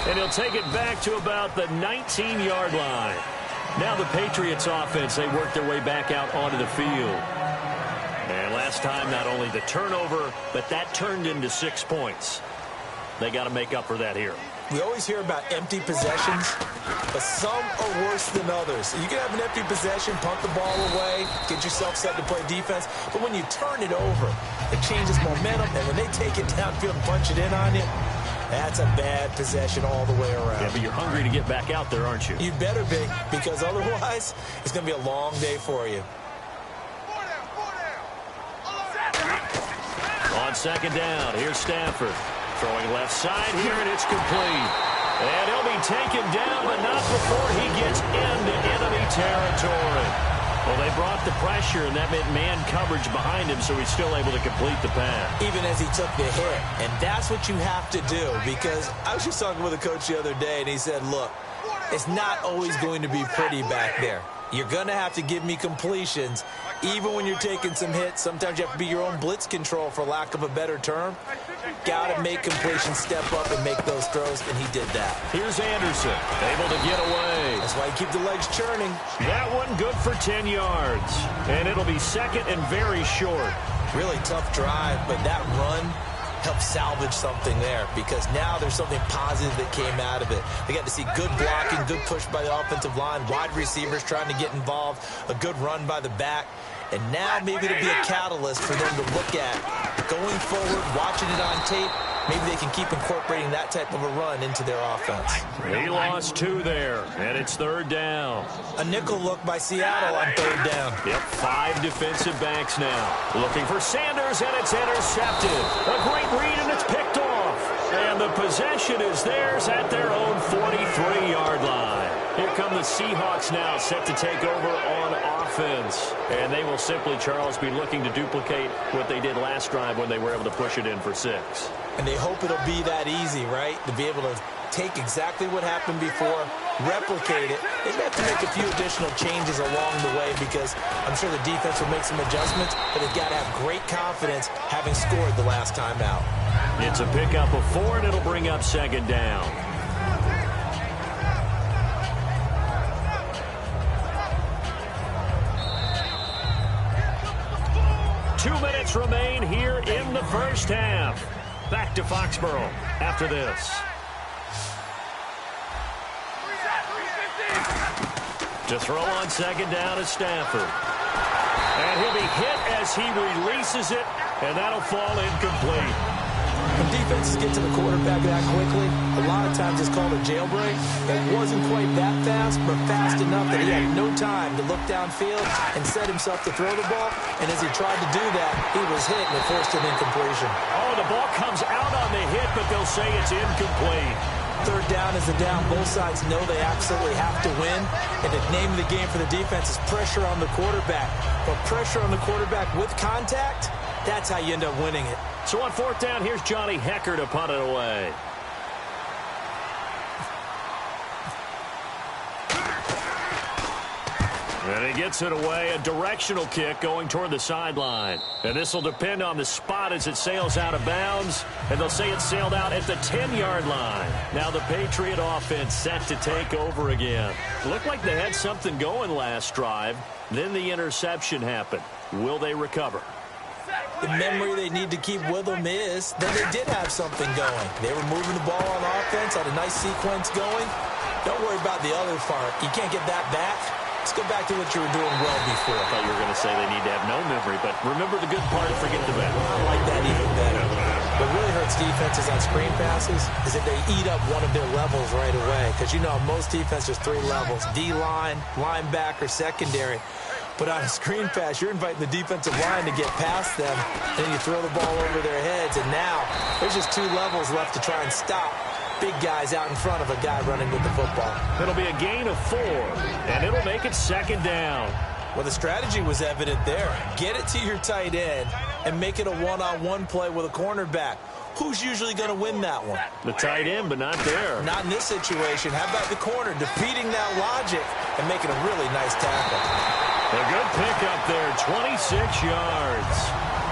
And he'll take it back to about the 19-yard line. Now the Patriots offense, they work their way back out onto the field. And last time, not only the turnover, but that turned into 6 points. They got to make up for that here. We always hear about empty possessions, but some are worse than others. You can have an empty possession, punt the ball away, get yourself set to play defense, but when you turn it over, it changes momentum, and when they take it downfield and punch it in on you, that's a bad possession all the way around. Yeah, but you're hungry to get back out there, aren't you? You better be, because otherwise, it's going to be a long day for you. On 2nd down, here's Stafford. Throwing left side here, and it's complete. And he'll be taken down, but not before he gets into enemy territory. Well, they brought the pressure, and that meant man coverage behind him, so he's still able to complete the pass. Even as he took the hit. And that's what you have to do, because I was just talking with a coach the other day, and he said, look, it's not always going to be pretty back there. You're going to have to give me completions. Even when you're taking some hits, sometimes you have to be your own blitz control, for lack of a better term. Got to make completions, step up, and make those throws, and he did that. Here's Anderson, able to get away. That's why you keep the legs churning. That one good for 10 yards. And it'll be 2nd and very short. Really tough drive, but that run helped salvage something there, because now there's something positive that came out of it. They got to see good blocking, good push by the offensive line, wide receivers trying to get involved, a good run by the back, and now maybe it'll be a catalyst for them to look at going forward, watching it on tape. Maybe they can keep incorporating that type of a run into their offense. He lost 2 there, and it's 3rd down. A nickel look by Seattle on 3rd down. Yep, 5 defensive backs now. Looking for Sanders, and it's intercepted. A great read, and it's picked off. And the possession is theirs at their own 43-yard line. Here come the Seahawks now, set to take over on offense. And they will simply, Charles, be looking to duplicate what they did last drive when they were able to push it in for 6. And they hope it'll be that easy, right? To be able to take exactly what happened before, replicate it. They may have to make a few additional changes along the way because I'm sure the defense will make some adjustments, but they've got to have great confidence having scored the last time out. It's a pickup of 4, and it'll bring up 2nd down. Two minutes remain here in the first half. Back to Foxborough after this. To throw on 2nd down is Stafford. And he'll be hit as he releases it, and that'll fall incomplete. When defenses get to the quarterback that quickly, a lot of times it's called a jailbreak. It wasn't quite that fast, but fast enough that he had no time to look downfield and set himself to throw the ball. And as he tried to do that, he was hit and it forced an incompletion. Oh, the ball comes out on the hit, but they'll say it's incomplete. 3rd down is the down. Both sides know they absolutely have to win. And the name of the game for the defense is pressure on the quarterback. But pressure on the quarterback with contact, that's how you end up winning it. So on 4th down, here's Johnny Hecker to punt it away. And he gets it away, a directional kick going toward the sideline. And this will depend on the spot as it sails out of bounds. And they'll say it sailed out at the 10-yard line. Now the Patriot offense set to take over again. Looked like they had something going last drive. Then the interception happened. Will they recover? The memory they need to keep with them is that they did have something going. They were moving the ball on offense, had a nice sequence going. Don't worry about the other part. You can't get that back. Let's go back to what you were doing well before. I thought you were going to say they need to have no memory, but remember the good part, forget the bad. I like that even better. What really hurts defenses on screen passes is that they eat up one of their levels right away. Because you know, most defenses, there's 3 levels. D-line, linebacker, secondary. But on a screen pass, you're inviting the defensive line to get past them, and then you throw the ball over their heads, and now there's just 2 levels left to try and stop big guys out in front of a guy running with the football. It'll be a gain of 4, and it'll make it 2nd down. Well, the strategy was evident there. Get it to your tight end and make it a one-on-one play with a cornerback. Who's usually going to win that one? The tight end, but not there. Not in this situation. How about the corner defeating that logic and making a really nice tackle? A good pickup there, 26 yards.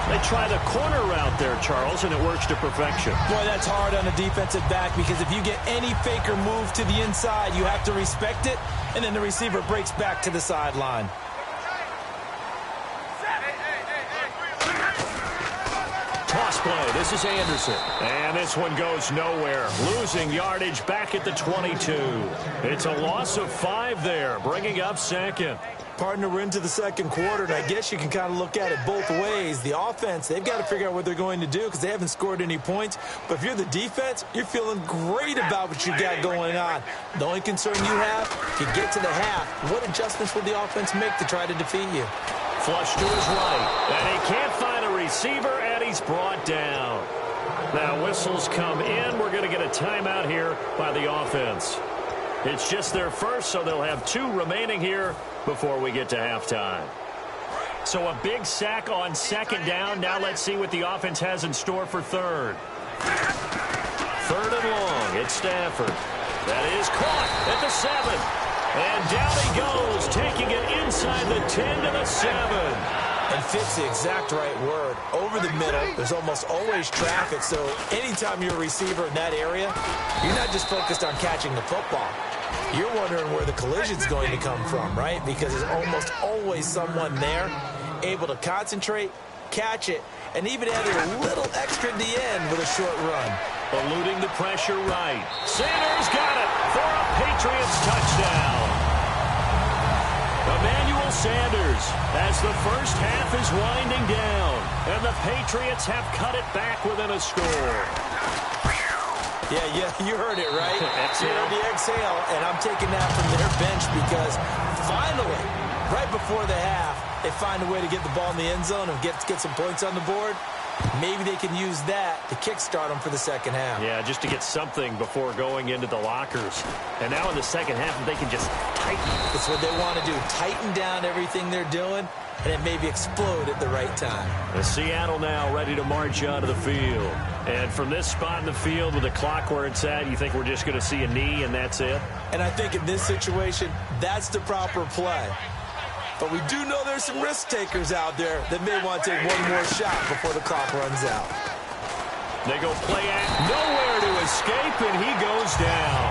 They try the corner route there, Charles, and it works to perfection. Boy, that's hard on a defensive back because if you get any faker move to the inside, you have to respect it, and then the receiver breaks back to the sideline. Toss play. This is Anderson. And this one goes nowhere. Losing yardage back at the 22. It's a loss of 5 there, bringing up 2nd. Partner, we're into the 2nd quarter, and I guess you can kind of look at it both ways. The offense, they've got to figure out what they're going to do because they haven't scored any points. But if you're the defense, you're feeling great about what you got going on. The only concern you have, if you get to the half, what adjustments will the offense make to try to defeat you? Flush to his right, and he can't find a receiver, and he's brought down. Now whistles come in. We're going to get a timeout here by the offense. It's just their first, so they'll have 2 remaining here before we get to halftime. So a big sack on 2nd down. Now let's see what the offense has in store for 3rd. 3rd and long. It's Stafford. That is caught at the 7. And down he goes, taking it inside the 10 to the 7. And fits the exact right word. Over the middle, there's almost always traffic, so anytime you're a receiver in that area, you're not just focused on catching the football. You're wondering where the collision's going to come from, right? Because there's almost always someone there able to concentrate, catch it, and even add a little extra at the end with a short run. Eluding the pressure right. Sanders got it for a Patriots touchdown. Emmanuel Sanders as the first half is winding down. And the Patriots have cut it back within a score. Yeah, you heard it, right? Exhale. You heard the exhale, and I'm taking that from their bench because finally, right before the half, they find a way to get the ball in the end zone and get some points on the board. Maybe they can use that to kickstart them for the second half. Yeah, just to get something before going into the lockers. And now in the second half, they can just tighten. That's what they want to do. Tighten down everything they're doing, and it maybe explode at the right time. Seattle now ready to march onto the field. And from this spot in the field with the clock where it's at, you think we're just going to see a knee and that's it? And I think in this situation, that's the proper play. But we do know there's some risk takers out there that may want to take one more shot before the clock runs out. They go play at nowhere to escape, and he goes down.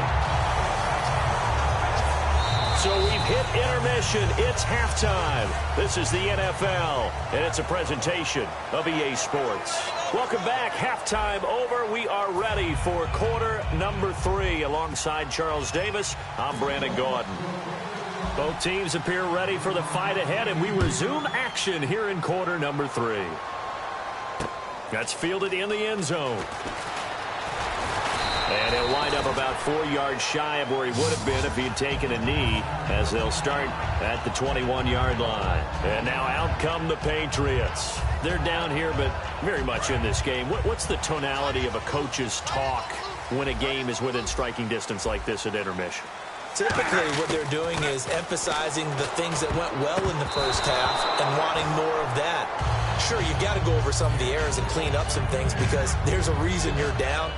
So we've hit intermission. It's halftime. This is the NFL, and it's a presentation of EA Sports. Welcome back. Halftime over. We are ready for quarter number 3. Alongside Charles Davis, I'm Brandon Gordon. Both teams appear ready for the fight ahead, and we resume action here in quarter number 3. That's fielded in the end zone. And he'll wind up about 4 yards shy of where he would have been if he had taken a knee, as they'll start at the 21-yard line. And now out come the Patriots. They're down here, but very much in this game. What's the tonality of a coach's talk when a game is within striking distance like this at intermission? Typically, what they're doing is emphasizing the things that went well in the first half and wanting more of that. Sure, you got to go over some of the errors and clean up some things because there's a reason you're down.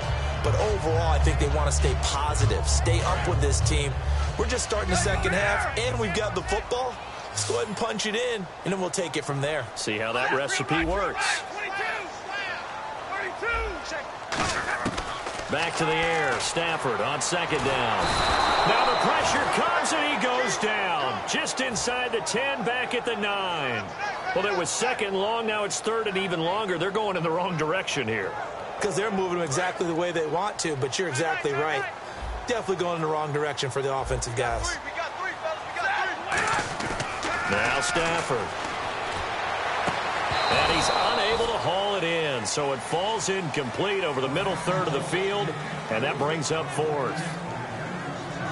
But overall, I think they want to stay positive, stay up with this team. We're just starting the second half, and we've got the football. Let's go ahead and punch it in, and then we'll take it from there. See how that recipe works. Back to the air. Stafford on second down. Now the pressure comes, and he goes down. Just inside the 10, back at the 9. Well, it was second long. Now it's third and even longer. They're going in the wrong direction here. Because they're moving them exactly the way they want to, but you're exactly right. Definitely going in the wrong direction for the offensive guys. Now Stafford. And he's unable to haul it in, so it falls incomplete over the middle third of the field, and that brings up fourth.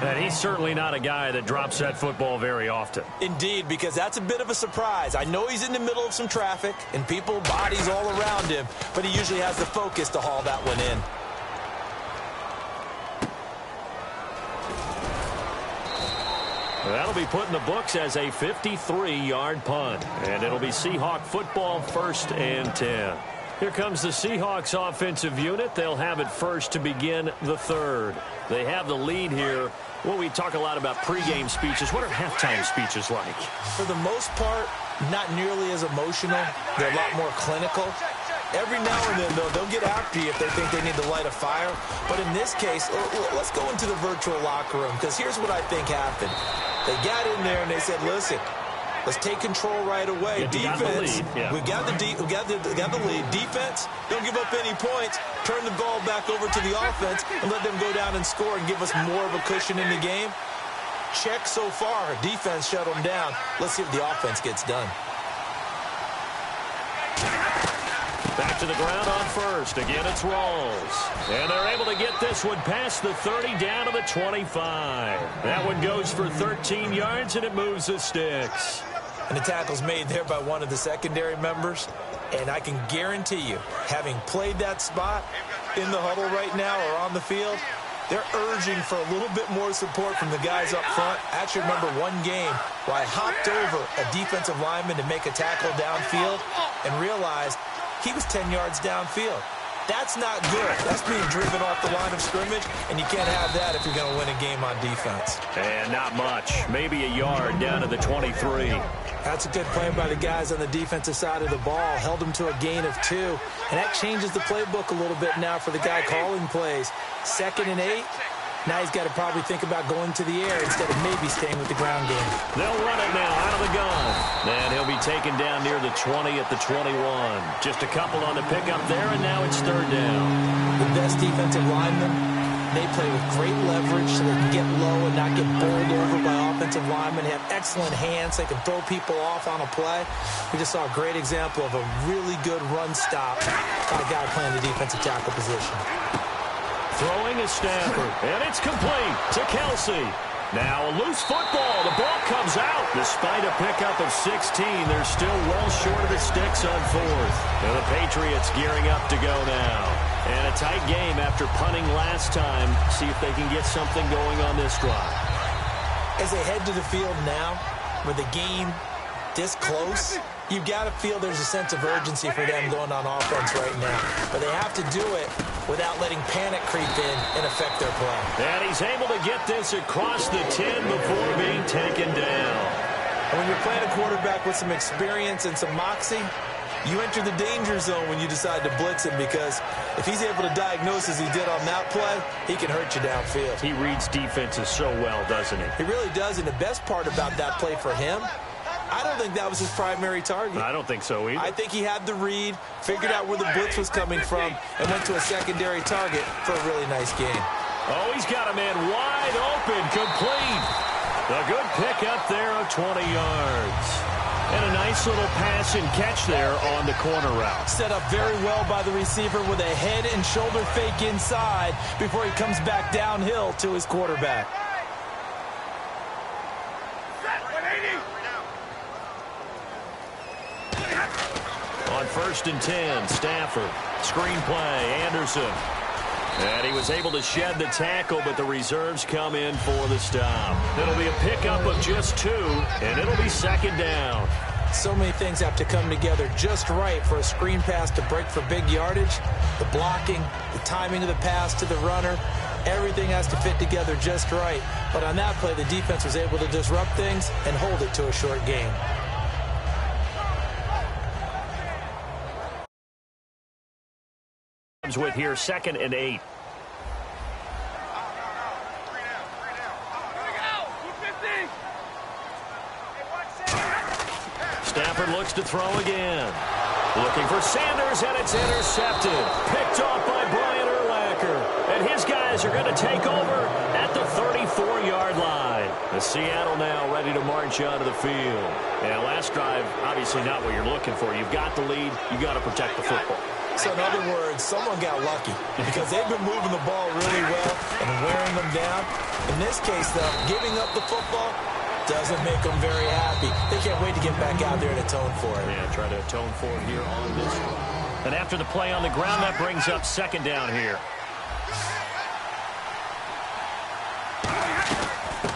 And he's certainly not a guy that drops that football very often. Indeed, because that's a bit of a surprise. I know he's in the middle of some traffic and people, bodies all around him, but he usually has the focus to haul that one in. That'll be put in the books as a 53-yard punt. And it'll be Seahawk football, 1st and 10. Here comes the Seahawks offensive unit. They'll have it first to begin the third. They have the lead here. Well, we talk a lot about pregame speeches. What are halftime speeches like? For the most part, not nearly as emotional. They're a lot more clinical. Every now and then, though, they'll get after you if they think they need to light a fire. But in this case, let's go into the virtual locker room, because here's what I think happened. They got in there and they said, listen, let's take control right away. Defense, we got the lead. Defense, don't give up any points. Turn the ball back over to the offense and let them go down and score and give us more of a cushion in the game. Check so far. Defense shut them down. Let's see if the offense gets done. Back to the ground on first. Again, it's Rawls. And they're able to get this one past the 30 down to the 25. That one goes for 13 yards, and it moves the sticks. And the tackle's made there by one of the secondary members. And I can guarantee you, having played that spot in the huddle right now or on the field, they're urging for a little bit more support from the guys up front. I actually remember one game where I hopped over a defensive lineman to make a tackle downfield and realized he was 10 yards downfield. That's not good. That's being driven off the line of scrimmage, and you can't have that if you're going to win a game on defense. And not much. Maybe a yard down to the 23. That's a good play by the guys on the defensive side of the ball. Held them to a gain of 2. And that changes the playbook a little bit now for the guy calling plays. 2nd and 8. Now he's got to probably think about going to the air instead of maybe staying with the ground game. They'll run it now out of the gun. And he'll be taken down near the 20 at the 21. Just a couple on the pickup there, and now it's 3rd down. The best defensive linemen, they play with great leverage so they can get low and not get bowled over by offensive linemen. They have excellent hands. They can throw people off on a play. We just saw a great example of a really good run stop by a guy playing the defensive tackle position. Throwing is Stafford, and it's complete to Kelsey. Now a loose football. The ball comes out. Despite a pickup of 16, they're still well short of the sticks on fourth. And the Patriots gearing up to go now. And a tight game after punting last time. See if they can get something going on this drive. As they head to the field now, with the game this close, you've got to feel there's a sense of urgency for them going on offense right now. But they have to do it without letting panic creep in and affect their play. And he's able to get this across the 10 before being taken down. And when you're playing a quarterback with some experience and some moxie, you enter the danger zone when you decide to blitz him, because if he's able to diagnose as he did on that play, he can hurt you downfield. He reads defenses so well, doesn't he? He really does, and the best part about that play for him, I don't think that was his primary target. I don't think so either. I think he had the read, figured out where the blitz was coming from, and went to a secondary target for a really nice game. Oh, he's got a man wide open, complete. A good pick up there of 20 yards. And a nice little pass and catch there on the corner route. Set up very well by the receiver with a head and shoulder fake inside before he comes back downhill to his quarterback. On 1st and 10, Stafford. Screen play, Anderson. And he was able to shed the tackle, but the reserves come in for the stop. It'll be a pickup of just 2, and it'll be 2nd down. So many things have to come together just right for a screen pass to break for big yardage. The blocking, the timing of the pass to the runner, everything has to fit together just right. But on that play, the defense was able to disrupt things and hold it to a short gain. With here 2nd and 8. Stafford looks to throw again. Looking for Sanders, and it's intercepted. Picked off by Brian Urlacher. And his guys are going to take over at the 34-yard line. The Seattle now ready to march out of the field. And last drive, obviously not what you're looking for. You've got the lead. You've got to protect the football. So in other words, someone got lucky because they've been moving the ball really well and wearing them down. In this case, though, giving up the football doesn't make them very happy. They can't wait to get back out there and atone for it. Yeah, try to atone for it here on this one. And after the play on the ground, that brings up 2nd down here.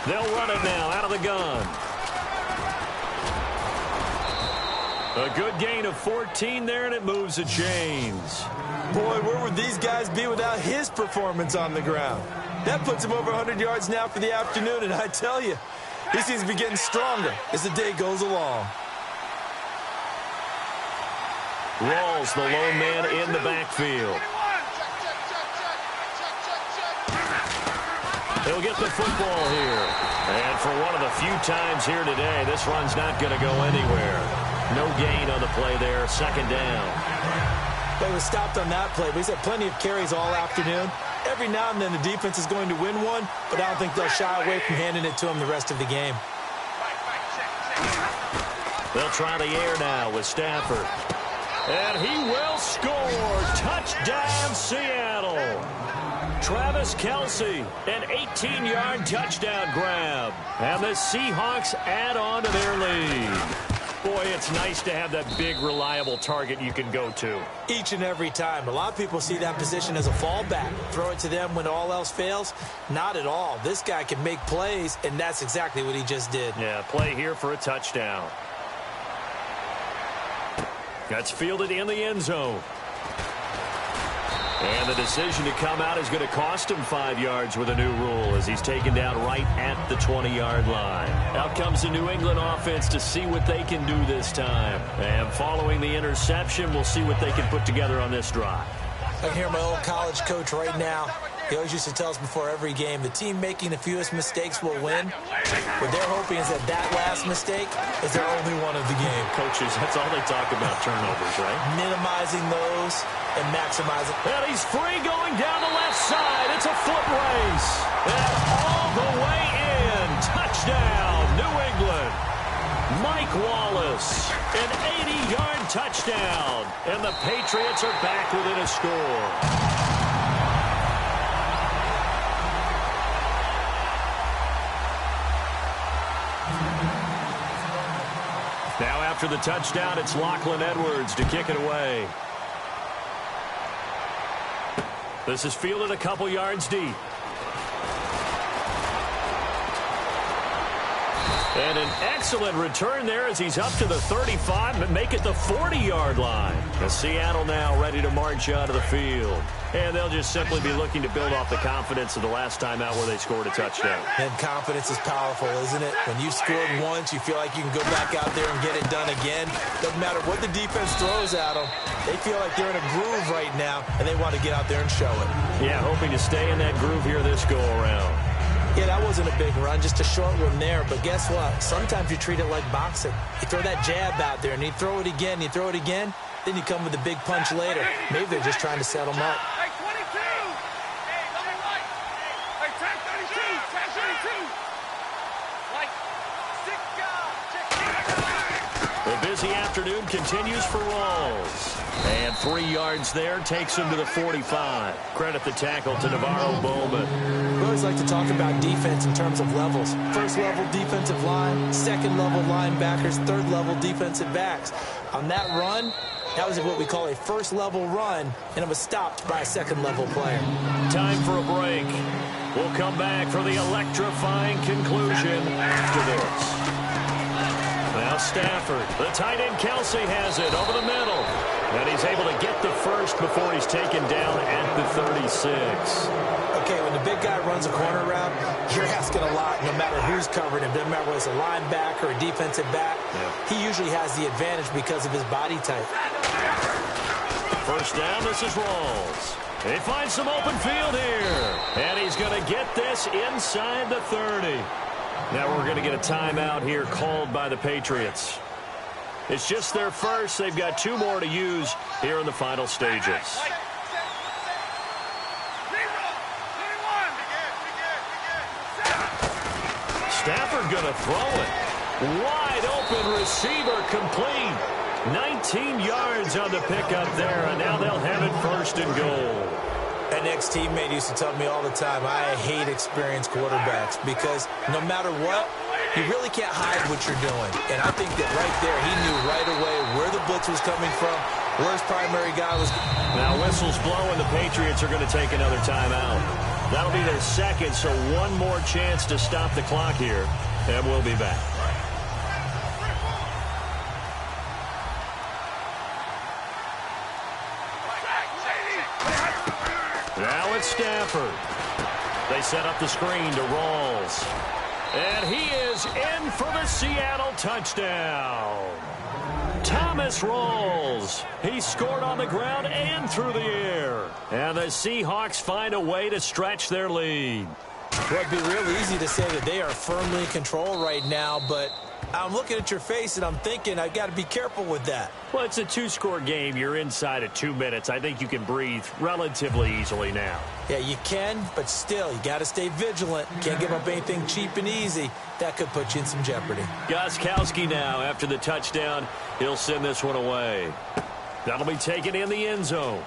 They'll run it now out of the gun. A good gain of 14 there, and it moves the chains. Boy, where would these guys be without his performance on the ground? That puts him over 100 yards now for the afternoon, and I tell you, he seems to be getting stronger as the day goes along. Rawls, the lone man in the backfield. He'll get the football here. And for one of the few times here today, this run's not going to go anywhere. No gain on the play there, 2nd down. They were stopped on that play, but he's had plenty of carries all afternoon. Every now and then the defense is going to win one, but I don't think they'll shy away from handing it to him the rest of the game. They'll try the air now with Stafford. And he will score. Touchdown, Seattle. Travis Kelce, an 18-yard touchdown grab. And the Seahawks add on to their lead. Boy, it's nice to have that big, reliable target you can go to. Each and every time. A lot of people see that position as a fallback. Throw it to them when all else fails. Not at all. This guy can make plays, and that's exactly what he just did. Yeah, play here for a touchdown. That's fielded in the end zone. And the decision to come out is going to cost him 5 yards with a new rule as he's taken down right at the 20-yard line. Out comes the New England offense to see what they can do this time. And following the interception, we'll see what they can put together on this drive. I can hear my old college coach right now. He always used to tell us before every game, the team making the fewest mistakes will win. What they're hoping is that that last mistake is their only one of the game. Coaches, that's all they talk about, turnovers, right? Minimizing those and maximizing. And he's free going down the left side. It's a foot race. And all the way in. Touchdown, New England. Mike Wallace, an 80-yard touchdown. And the Patriots are back within a score. After the touchdown, it's Lachlan Edwards to kick it away. This is fielded a couple yards deep. And an excellent return there as he's up to the 35 and make it the 40-yard line. And Seattle now ready to march out of the field. And they'll just simply be looking to build off the confidence of the last time out where they scored a touchdown. And confidence is powerful, isn't it? When you've scored once, you feel like you can go back out there and get it done again. Doesn't matter what the defense throws at them. They feel like they're in a groove right now, and they want to get out there and show it. Yeah, hoping to stay in that groove here this go-around. Yeah, that wasn't a big run, just a short one there. But guess what? Sometimes you treat it like boxing. You throw that jab out there, and you throw it again, you throw it again, then you come with a big punch later. Maybe they're just trying to set them up. Hey, 22! Hey, double right! Hey, tag 32! Tag 32! Like, 6 guys! The busy afternoon continues for Rawls. And 3 yards there takes him to the 45. Credit the tackle to Navarro Bowman. We always like to talk about defense in terms of levels. First level defensive line, second level linebackers, third level defensive backs. On that run, that was what we call a first level run, and it was stopped by a second level player. Time for a break. We'll come back for the electrifying conclusion after this. Now Stafford, the tight end Kelsey has it over the middle. And he's able to get the first before he's taken down at the 36. Okay, when the big guy runs a corner route, you're asking a lot no matter who's covering him. Doesn't matter whether it's a linebacker or a defensive back. Yeah. He usually has the advantage because of his body type. First down, this is Rawls. He finds some open field here. And he's going to get this inside the 30. Now we're going to get a timeout here called by the Patriots. It's just their first. They've got 2 more to use here in the final stages. Stafford going to throw it. Wide open receiver complete. 19 yards on the pickup there, and now they'll have it first and goal. An ex-teammate used to tell me all the time, I hate experienced quarterbacks because no matter what, you really can't hide what you're doing. And I think that right there, he knew right away where the blitz was coming from, where his primary guy was. Now whistles blow, and the Patriots are going to take another timeout. That'll be their second, so one more chance to stop the clock here, and we'll be back. Now it's Stafford. They set up the screen to Rawls. And he is in for the Seattle touchdown. Thomas Rawls. He scored on the ground and through the air. And the Seahawks find a way to stretch their lead. Well, it'd be real easy to say that they are firmly in control right now, but I'm looking at your face and I'm thinking I've got to be careful with that. Well, it's a 2-score game. You're inside of 2 minutes. I think you can breathe relatively easily now. Yeah, you can, but still, you got to stay vigilant. Can't give up anything cheap and easy. That could put you in some jeopardy. Gostkowski now, after the touchdown, he'll send this one away. That'll be taken in the end zone.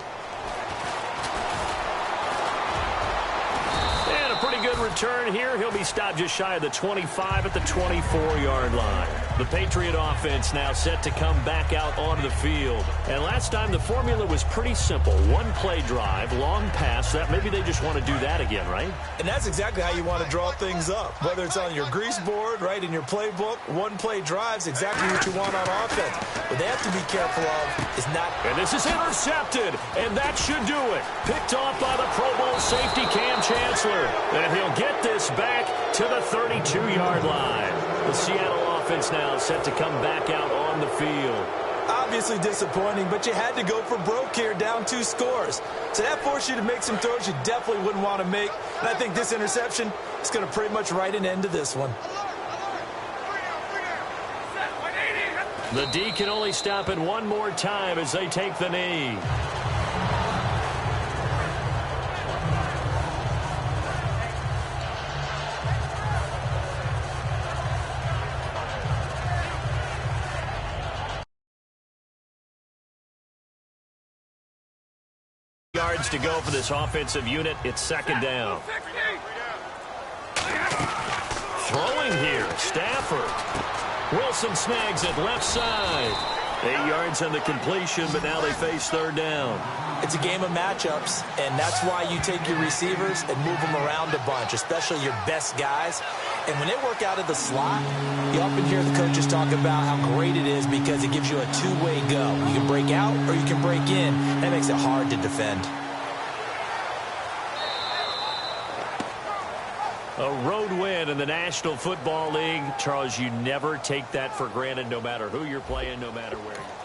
And a pretty good return here. He'll be stopped just shy of the 25 at the 24-yard line. The Patriot offense now set to come back out onto the field. And last time the formula was pretty simple. One-play drive, long pass. That maybe they just want to do that again, right? And that's exactly how you want to draw things up. Whether it's on your grease board, right, in your playbook, one-play drive's exactly what you want on offense. What they have to be careful of is not... And this is intercepted, and that should do it. Picked off by the Pro Bowl safety Cam Chancellor. And he'll get this back to the 32-yard line. The Seattle offense now set to come back out on the field. Obviously disappointing, but you had to go for broke here, down 2 scores. So that forced you to make some throws you definitely wouldn't want to make. And I think this interception is going to pretty much write an end to this one. The D can only stop it one more time as they take the knee. Yards to go for this offensive unit. It's second down. Throwing here, Stafford. Wilson snags it left side. 8 yards on the completion, but now they face third down. It's a game of matchups, and that's why you take your receivers and move them around a bunch, especially your best guys. And when they work out of the slot, you often hear the coaches talk about how great it is because it gives you a two-way go. You can break out or you can break in. That makes it hard to defend. A road win in the National Football League. Charles, you never take that for granted no matter who you're playing, no matter where you're